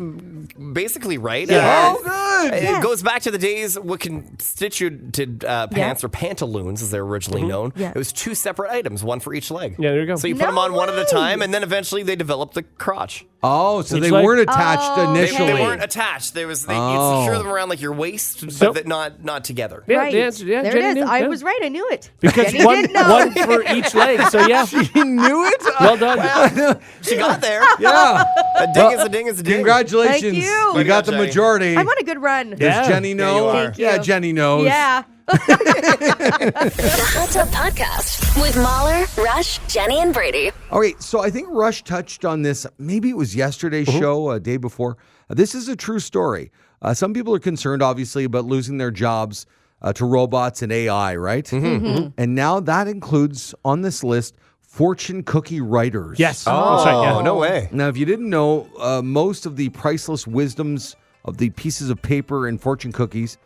Speaker 5: basically right.
Speaker 2: Oh, good.
Speaker 5: It goes back to the days what constituted pants or pantaloons, as they're originally known.
Speaker 4: Yeah.
Speaker 5: It was two separate items, one for each leg.
Speaker 3: Yeah, there you go.
Speaker 5: So you put them on one at a time, and then eventually they developed the crotch.
Speaker 2: Oh, so
Speaker 3: Each
Speaker 2: they
Speaker 3: leg?
Speaker 2: weren't attached
Speaker 4: Oh, okay.
Speaker 2: initially.
Speaker 5: They weren't attached. They
Speaker 2: Oh.
Speaker 5: secure them around like your waist,
Speaker 3: So-
Speaker 5: but not together.
Speaker 3: yeah,
Speaker 4: Right.
Speaker 3: the answer, yeah,
Speaker 4: there
Speaker 3: Jenny
Speaker 4: it is.
Speaker 3: knew,
Speaker 4: I
Speaker 3: yeah.
Speaker 4: was right. I knew it.
Speaker 3: because
Speaker 4: Jenny
Speaker 3: one
Speaker 4: did know.
Speaker 3: one for each leg. So yeah,
Speaker 2: You knew it?
Speaker 3: well done.
Speaker 5: She got there.
Speaker 2: Yeah.
Speaker 5: A ding is a ding is a ding.
Speaker 2: Congratulations.
Speaker 4: Thank you.
Speaker 2: You
Speaker 5: Way to
Speaker 2: got
Speaker 5: go,
Speaker 2: the
Speaker 5: Jenny.
Speaker 2: majority.
Speaker 4: I'm on a good run.
Speaker 2: Does
Speaker 3: Yeah.
Speaker 2: Jenny know?
Speaker 5: you are.
Speaker 4: Thank
Speaker 2: Yeah,
Speaker 4: you.
Speaker 2: Jenny knows.
Speaker 4: Yeah.
Speaker 1: The Hot Tub Podcast with Mahler, Rush, Jenny, and Brady.
Speaker 2: Okay, so I think Rush touched on this. Maybe it was yesterday's show, a day before. This is a true story. Some people are concerned, obviously, about losing their jobs to robots and AI, right? And now that includes on this list fortune cookie writers.
Speaker 3: Yes.
Speaker 5: Oh,
Speaker 3: That's right, yeah.
Speaker 5: no way.
Speaker 2: Now, if you didn't know, most of the priceless wisdoms of the pieces of paper in fortune cookies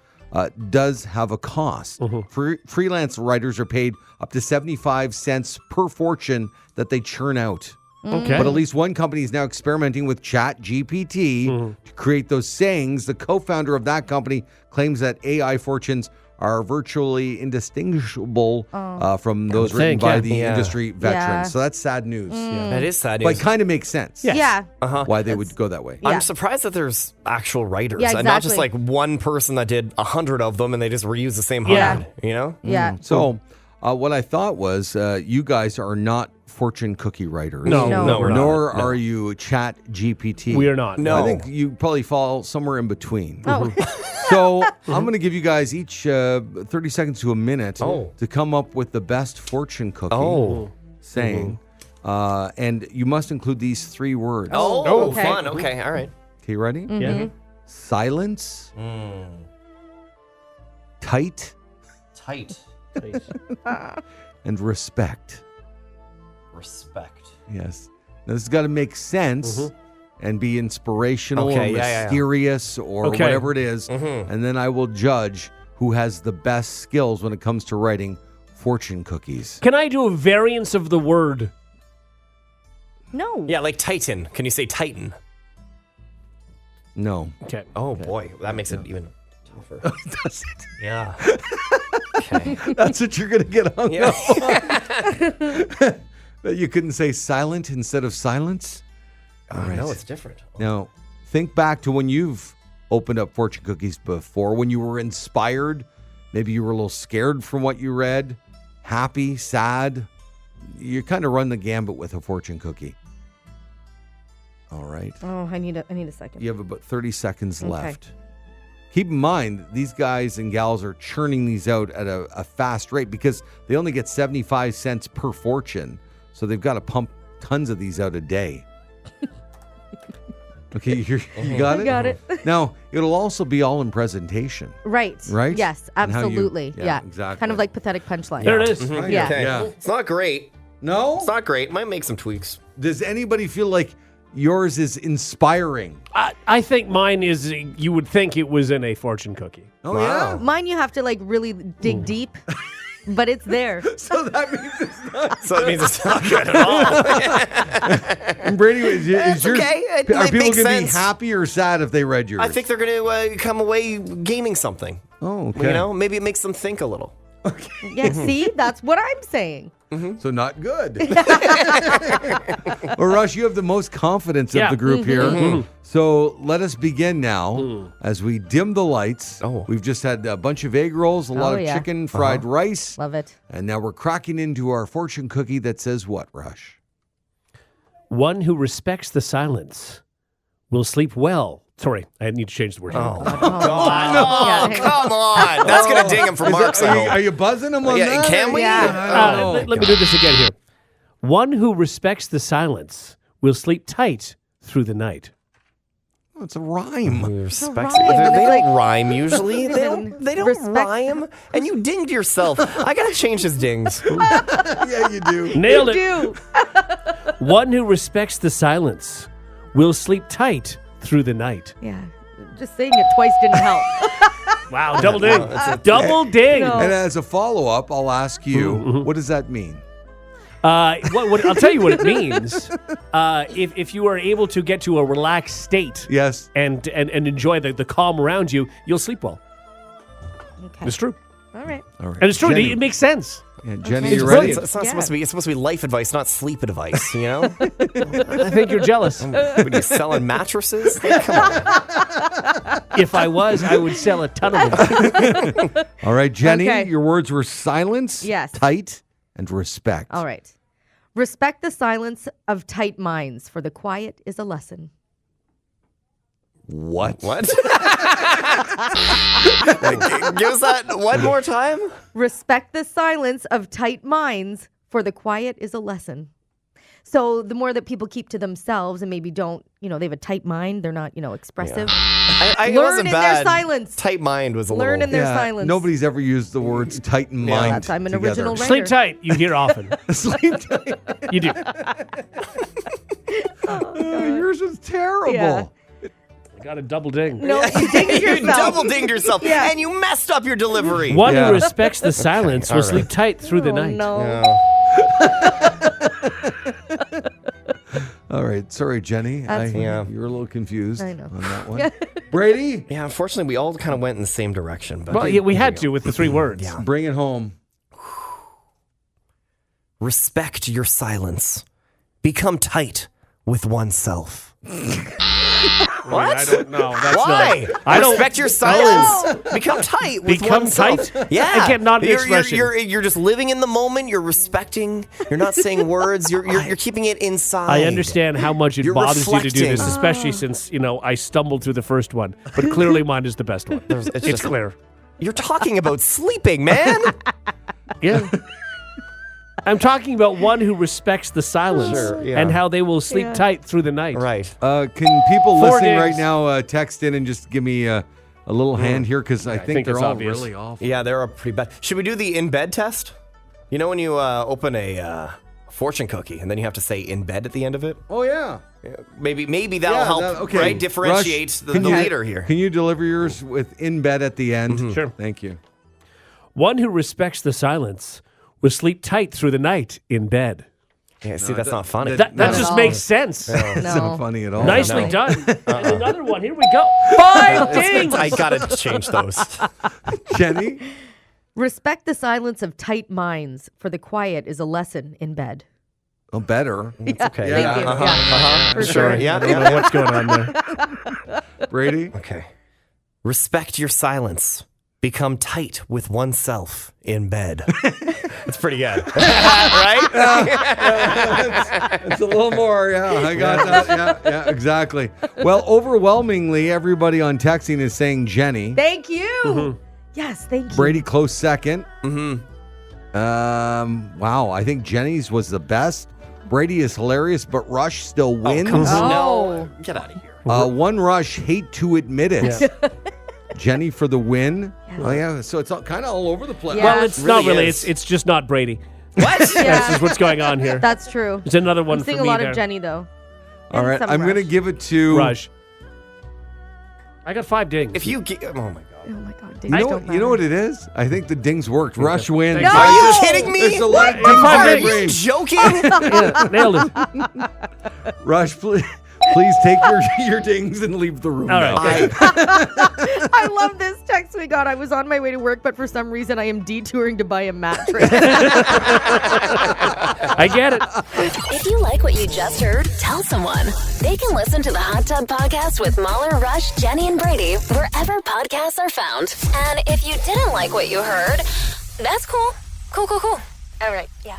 Speaker 2: does have a cost. Freelance writers are paid up to 75 cents per fortune that they churn out.
Speaker 3: Okay.
Speaker 2: But at least one company is now experimenting with ChatGPT to create those sayings. The co-founder of that company claims that AI fortunes are virtually indistinguishable from those written
Speaker 3: think,
Speaker 2: by
Speaker 3: yeah.
Speaker 2: the
Speaker 5: Yeah.
Speaker 2: industry veterans.
Speaker 4: Yeah.
Speaker 2: So that's sad news.
Speaker 5: That is sad
Speaker 2: But
Speaker 5: news.
Speaker 2: it kind of makes sense.
Speaker 3: Yes.
Speaker 4: Yeah.
Speaker 2: Why they would go that way.
Speaker 4: Yeah.
Speaker 5: I'm surprised that there's actual writers,
Speaker 4: Yeah,
Speaker 5: and not just
Speaker 4: exactly.
Speaker 5: like one person that did 100 of them and they just reuse the same
Speaker 3: Yeah.
Speaker 5: 100. You know?
Speaker 4: Yeah.
Speaker 2: So what I thought was you guys are not fortune cookie writers.
Speaker 3: No,
Speaker 4: No.
Speaker 5: we're not.
Speaker 2: Nor
Speaker 5: No.
Speaker 2: are you Chat GPT.
Speaker 3: We are not.
Speaker 5: No.
Speaker 2: I think you probably fall somewhere in between.
Speaker 4: Oh.
Speaker 2: So I'm going to give you guys each 30 seconds to a minute
Speaker 5: Oh.
Speaker 2: to come up with the best fortune cookie
Speaker 5: Oh.
Speaker 2: saying. And you must include these three words.
Speaker 5: Oh,
Speaker 4: okay.
Speaker 5: fun. Okay, all right.
Speaker 2: Okay, ready?
Speaker 3: Yeah.
Speaker 2: Silence. Tight.
Speaker 5: Tight.
Speaker 2: And respect.
Speaker 5: Respect.
Speaker 2: Yes. Now, this has got to make sense and be inspirational
Speaker 5: Okay,
Speaker 2: or
Speaker 5: yeah.
Speaker 2: mysterious or
Speaker 3: Okay.
Speaker 2: whatever it is. And then I will judge who has the best skills when it comes to writing fortune cookies.
Speaker 3: Can I do a variance of the word?
Speaker 4: No.
Speaker 5: Yeah, like Titan. Can you say Titan?
Speaker 2: No.
Speaker 3: Okay.
Speaker 5: Oh, boy. That makes it even tougher.
Speaker 2: Does it?
Speaker 5: Yeah. Okay.
Speaker 2: That's what you're going to get hung
Speaker 5: Yeah.
Speaker 2: up on. That you couldn't say silent instead of silence? All right.
Speaker 5: No, it's different.
Speaker 2: Now, think back to when you've opened up fortune cookies before, when you were inspired. Maybe you were a little scared from what you read, happy, sad. You kind of run the gambit with a fortune cookie. All right.
Speaker 4: Oh, I need a second.
Speaker 2: You have about 30 seconds
Speaker 4: Okay.
Speaker 2: left. Keep in mind, these guys and gals are churning these out at a fast rate because they only get 75 cents per fortune. So they've got to pump tons of these out a day. Okay, you got it?
Speaker 4: I got it.
Speaker 2: Now, it'll also be all in presentation.
Speaker 4: Right.
Speaker 2: Right?
Speaker 4: Yes,
Speaker 2: And how you-
Speaker 4: absolutely.
Speaker 2: yeah,
Speaker 4: Yeah.
Speaker 2: exactly.
Speaker 4: Kind of like pathetic punchline.
Speaker 3: There it is.
Speaker 2: Right?
Speaker 4: Yeah.
Speaker 5: Okay.
Speaker 2: Yeah.
Speaker 5: It's not great.
Speaker 2: No?
Speaker 5: It's not great. Might make some tweaks.
Speaker 2: Does anybody feel like yours is inspiring?
Speaker 3: I think mine is, you would think it was in a fortune cookie.
Speaker 2: Oh,
Speaker 5: Wow.
Speaker 4: Mine you have to like really dig deep, but it's there.
Speaker 2: yeah? So that means it's not.
Speaker 5: So that means it's not good at all.
Speaker 2: And Brady, is yours,
Speaker 5: okay. It
Speaker 2: are
Speaker 5: might
Speaker 2: people
Speaker 5: make
Speaker 2: going to be
Speaker 5: sense.
Speaker 2: happy or sad if they read yours?
Speaker 5: I think they're going to come away gaining something.
Speaker 2: Oh, okay.
Speaker 5: You know, maybe it makes them think a little.
Speaker 4: Yeah, see? That's what I'm saying.
Speaker 2: so not good. Well, Rush, you have the most confidence of the group here. So let us begin now as we dim the lights. We've just had a bunch of egg rolls, a lot of chicken, fried rice.
Speaker 4: Love it.
Speaker 2: And now we're cracking into our fortune cookie that says what, Rush?
Speaker 3: One who respects the silence will sleep well. Sorry, I need to change the word.
Speaker 5: God.
Speaker 4: Yeah.
Speaker 5: Come on. That's going to ding him for marks.
Speaker 2: Are you buzzing him on that?
Speaker 5: Can we?
Speaker 3: Let me do this again here. One who respects the silence will sleep tight through the night.
Speaker 2: Oh, it's a rhyme.
Speaker 5: Respect.
Speaker 4: rhyme.
Speaker 5: They
Speaker 4: It's like-
Speaker 5: don't rhyme usually. They don't
Speaker 4: Respect-
Speaker 5: rhyme. And you dinged yourself. I got to change his dings.
Speaker 2: Yeah, you do.
Speaker 3: Nailed it.
Speaker 4: Do.
Speaker 3: One who respects the silence will sleep tight through the night.
Speaker 4: Yeah. Just saying it twice didn't help.
Speaker 3: Wow, double ding. Double ding.
Speaker 4: No.
Speaker 2: And as a follow-up, I'll ask you, what does that mean?
Speaker 3: What I'll tell you what it means. If you are able to get to a relaxed state
Speaker 2: Yes.
Speaker 3: and enjoy the calm around you, you'll sleep well.
Speaker 4: Okay.
Speaker 3: It's true.
Speaker 4: All right.
Speaker 2: All right.
Speaker 3: And it's true.
Speaker 2: Jenny.
Speaker 3: It makes sense.
Speaker 2: Yeah, Jenny,
Speaker 3: It's
Speaker 2: you ready?
Speaker 3: brilliant.
Speaker 5: It's not supposed to be. It's supposed to be life advice, not sleep advice. You know?
Speaker 3: I think you're jealous.
Speaker 5: What are you selling mattresses? Hey, come on.
Speaker 3: If I was, I would sell a ton of them.
Speaker 2: All right, Jenny,
Speaker 4: Okay.
Speaker 2: your words were silence,
Speaker 4: Yes.
Speaker 2: tight, and respect.
Speaker 4: All right. Respect the silence of tight minds, for the quiet is a lesson.
Speaker 2: What?
Speaker 5: What? Give us that one more time.
Speaker 4: Respect the silence of tight minds, for the quiet is a lesson. So the more that people keep to themselves and maybe don't, they have a tight mind, they're not, expressive.
Speaker 5: It
Speaker 4: Learn
Speaker 5: wasn't
Speaker 4: in
Speaker 5: bad.
Speaker 4: their silence.
Speaker 5: Tight mind was a
Speaker 4: Learn
Speaker 5: little.
Speaker 4: in their silence.
Speaker 2: Nobody's ever used the words tight and mind.
Speaker 4: That's- I'm an
Speaker 2: together.
Speaker 4: original writer.
Speaker 3: Sleep tight. You hear often.
Speaker 2: Sleep tight.
Speaker 3: You do.
Speaker 2: Yours is terrible.
Speaker 4: Yeah.
Speaker 3: I got a double ding.
Speaker 4: No, you dinged
Speaker 5: You
Speaker 4: yourself.
Speaker 5: double dinged yourself,
Speaker 4: Yeah.
Speaker 5: and you messed up your delivery.
Speaker 3: One
Speaker 2: Yeah.
Speaker 3: who respects the silence will
Speaker 5: all
Speaker 3: sleep tight through the
Speaker 4: Oh,
Speaker 3: night.
Speaker 4: no.
Speaker 2: All right. Sorry, Jenny.
Speaker 4: That's fine.
Speaker 5: Yeah.
Speaker 2: You were a little confused
Speaker 4: I know.
Speaker 2: on that one. Brady,
Speaker 5: Yeah, unfortunately, we all kind of went in the same direction. But
Speaker 3: Well, yeah, we had to with the three words.
Speaker 5: Yeah.
Speaker 2: bring it home.
Speaker 5: Respect your silence. Become tight with oneself. What?
Speaker 3: I don't know. That's
Speaker 5: Why?
Speaker 3: Not, I don't
Speaker 5: Respect your silence. Become tight with
Speaker 3: Become
Speaker 5: oneself.
Speaker 3: tight?
Speaker 5: Yeah.
Speaker 3: Again, not an
Speaker 5: you're,
Speaker 3: expression.
Speaker 5: You're just living in the moment. You're respecting. You're not saying words. You're keeping it inside.
Speaker 3: I understand how much it
Speaker 5: You're
Speaker 3: bothers you to do this,
Speaker 5: reflecting.
Speaker 3: especially since, I stumbled through the first one. But clearly mine is the best one.
Speaker 5: It's
Speaker 3: It's clear.
Speaker 5: You're talking about sleeping, man.
Speaker 3: Yeah. I'm talking about one who respects the silence
Speaker 5: Sure, yeah.
Speaker 3: and how they will sleep
Speaker 4: Yeah.
Speaker 3: tight through the night.
Speaker 5: Right.
Speaker 2: Can people
Speaker 3: 4
Speaker 2: listening
Speaker 3: days.
Speaker 2: right now text in and just give me a little hand here? Because I think they're
Speaker 3: it's
Speaker 2: all
Speaker 3: obvious.
Speaker 2: really awful.
Speaker 5: Yeah, they're pretty bad. Should we do the in bed test? You know when you open a fortune cookie and then you have to say in bed at the end of it?
Speaker 2: Oh, yeah.
Speaker 5: Maybe that'll help, right? Differentiate
Speaker 2: Rush,
Speaker 5: the
Speaker 2: can you-
Speaker 5: leader here.
Speaker 2: Can you deliver yours with in bed at the end?
Speaker 3: Sure.
Speaker 2: Thank you.
Speaker 3: One who respects the silence will sleep tight through the night in bed.
Speaker 5: Yeah, see, that's not funny.
Speaker 3: That
Speaker 4: Not
Speaker 3: just
Speaker 4: at
Speaker 3: makes
Speaker 4: all.
Speaker 3: sense.
Speaker 2: It's
Speaker 4: No.
Speaker 2: not funny at all.
Speaker 3: Nicely
Speaker 5: No.
Speaker 3: done. And another one. Here we go. 5 dings.
Speaker 5: I gotta change those.
Speaker 2: Jenny?
Speaker 4: Respect the silence of tight minds, for the quiet is a lesson in bed.
Speaker 2: Oh, better.
Speaker 5: It's okay.
Speaker 4: Thank
Speaker 5: Yeah,
Speaker 4: you.
Speaker 5: uh-huh,
Speaker 4: Yeah, for
Speaker 5: Sure.
Speaker 4: sure.
Speaker 5: Yeah.
Speaker 3: I don't know what's going on there.
Speaker 2: Brady?
Speaker 5: Okay. Respect your silence. Become tight with oneself in bed. It's pretty good. Right?
Speaker 2: It's a little more, yeah. I got that. Yeah, exactly. Well, overwhelmingly, everybody on texting is saying Jenny.
Speaker 4: Thank you. Yes, thank you.
Speaker 2: Brady close second. Wow, I think Jenny's was the best. Brady is hilarious, but Rush still wins.
Speaker 5: come on.
Speaker 4: Oh.
Speaker 5: No. Get out of here.
Speaker 2: One Rush, hate to admit it. Jenny for the win. Oh yeah, so it's kind of all over the place.
Speaker 4: Yeah.
Speaker 3: Well, it's
Speaker 5: Really
Speaker 3: not really.
Speaker 5: is.
Speaker 3: It's just not Brady.
Speaker 5: What?
Speaker 3: That's
Speaker 4: Yeah,
Speaker 3: just what's going on here.
Speaker 4: that's true.
Speaker 3: There's another one
Speaker 4: I'm seeing
Speaker 3: for
Speaker 4: a
Speaker 3: me
Speaker 4: lot
Speaker 3: there.
Speaker 4: of Jenny, though.
Speaker 2: All
Speaker 4: And
Speaker 2: right,
Speaker 4: some
Speaker 2: I'm going to
Speaker 4: Rush.
Speaker 2: give it to
Speaker 3: Rush. I got 5 dings.
Speaker 5: If you get, oh my god.
Speaker 4: Oh, my God.
Speaker 2: You
Speaker 4: Dings
Speaker 2: know,
Speaker 4: don't
Speaker 2: you know what
Speaker 4: matter.
Speaker 2: it is? I think the dings worked. Rush wins.
Speaker 3: No!
Speaker 5: Are you kidding me?
Speaker 2: There's a lot of
Speaker 3: What?
Speaker 2: dings in
Speaker 3: Five
Speaker 2: the
Speaker 3: dings.
Speaker 5: Are you
Speaker 2: brain.
Speaker 5: joking?
Speaker 3: Yeah, nailed it.
Speaker 2: Rush, please Please take your dings and leave the room.
Speaker 3: All
Speaker 2: now.
Speaker 3: right.
Speaker 4: I love this text we got. I was on my way to work, but for some reason I am detouring to buy a mattress.
Speaker 3: I get it.
Speaker 1: If you like what you just heard, tell someone. They can listen to the Hot Tub Podcast with Mahler, Rush, Jenny, and Brady wherever podcasts are found. And if you didn't like what you heard, that's cool. Cool. All right, yeah.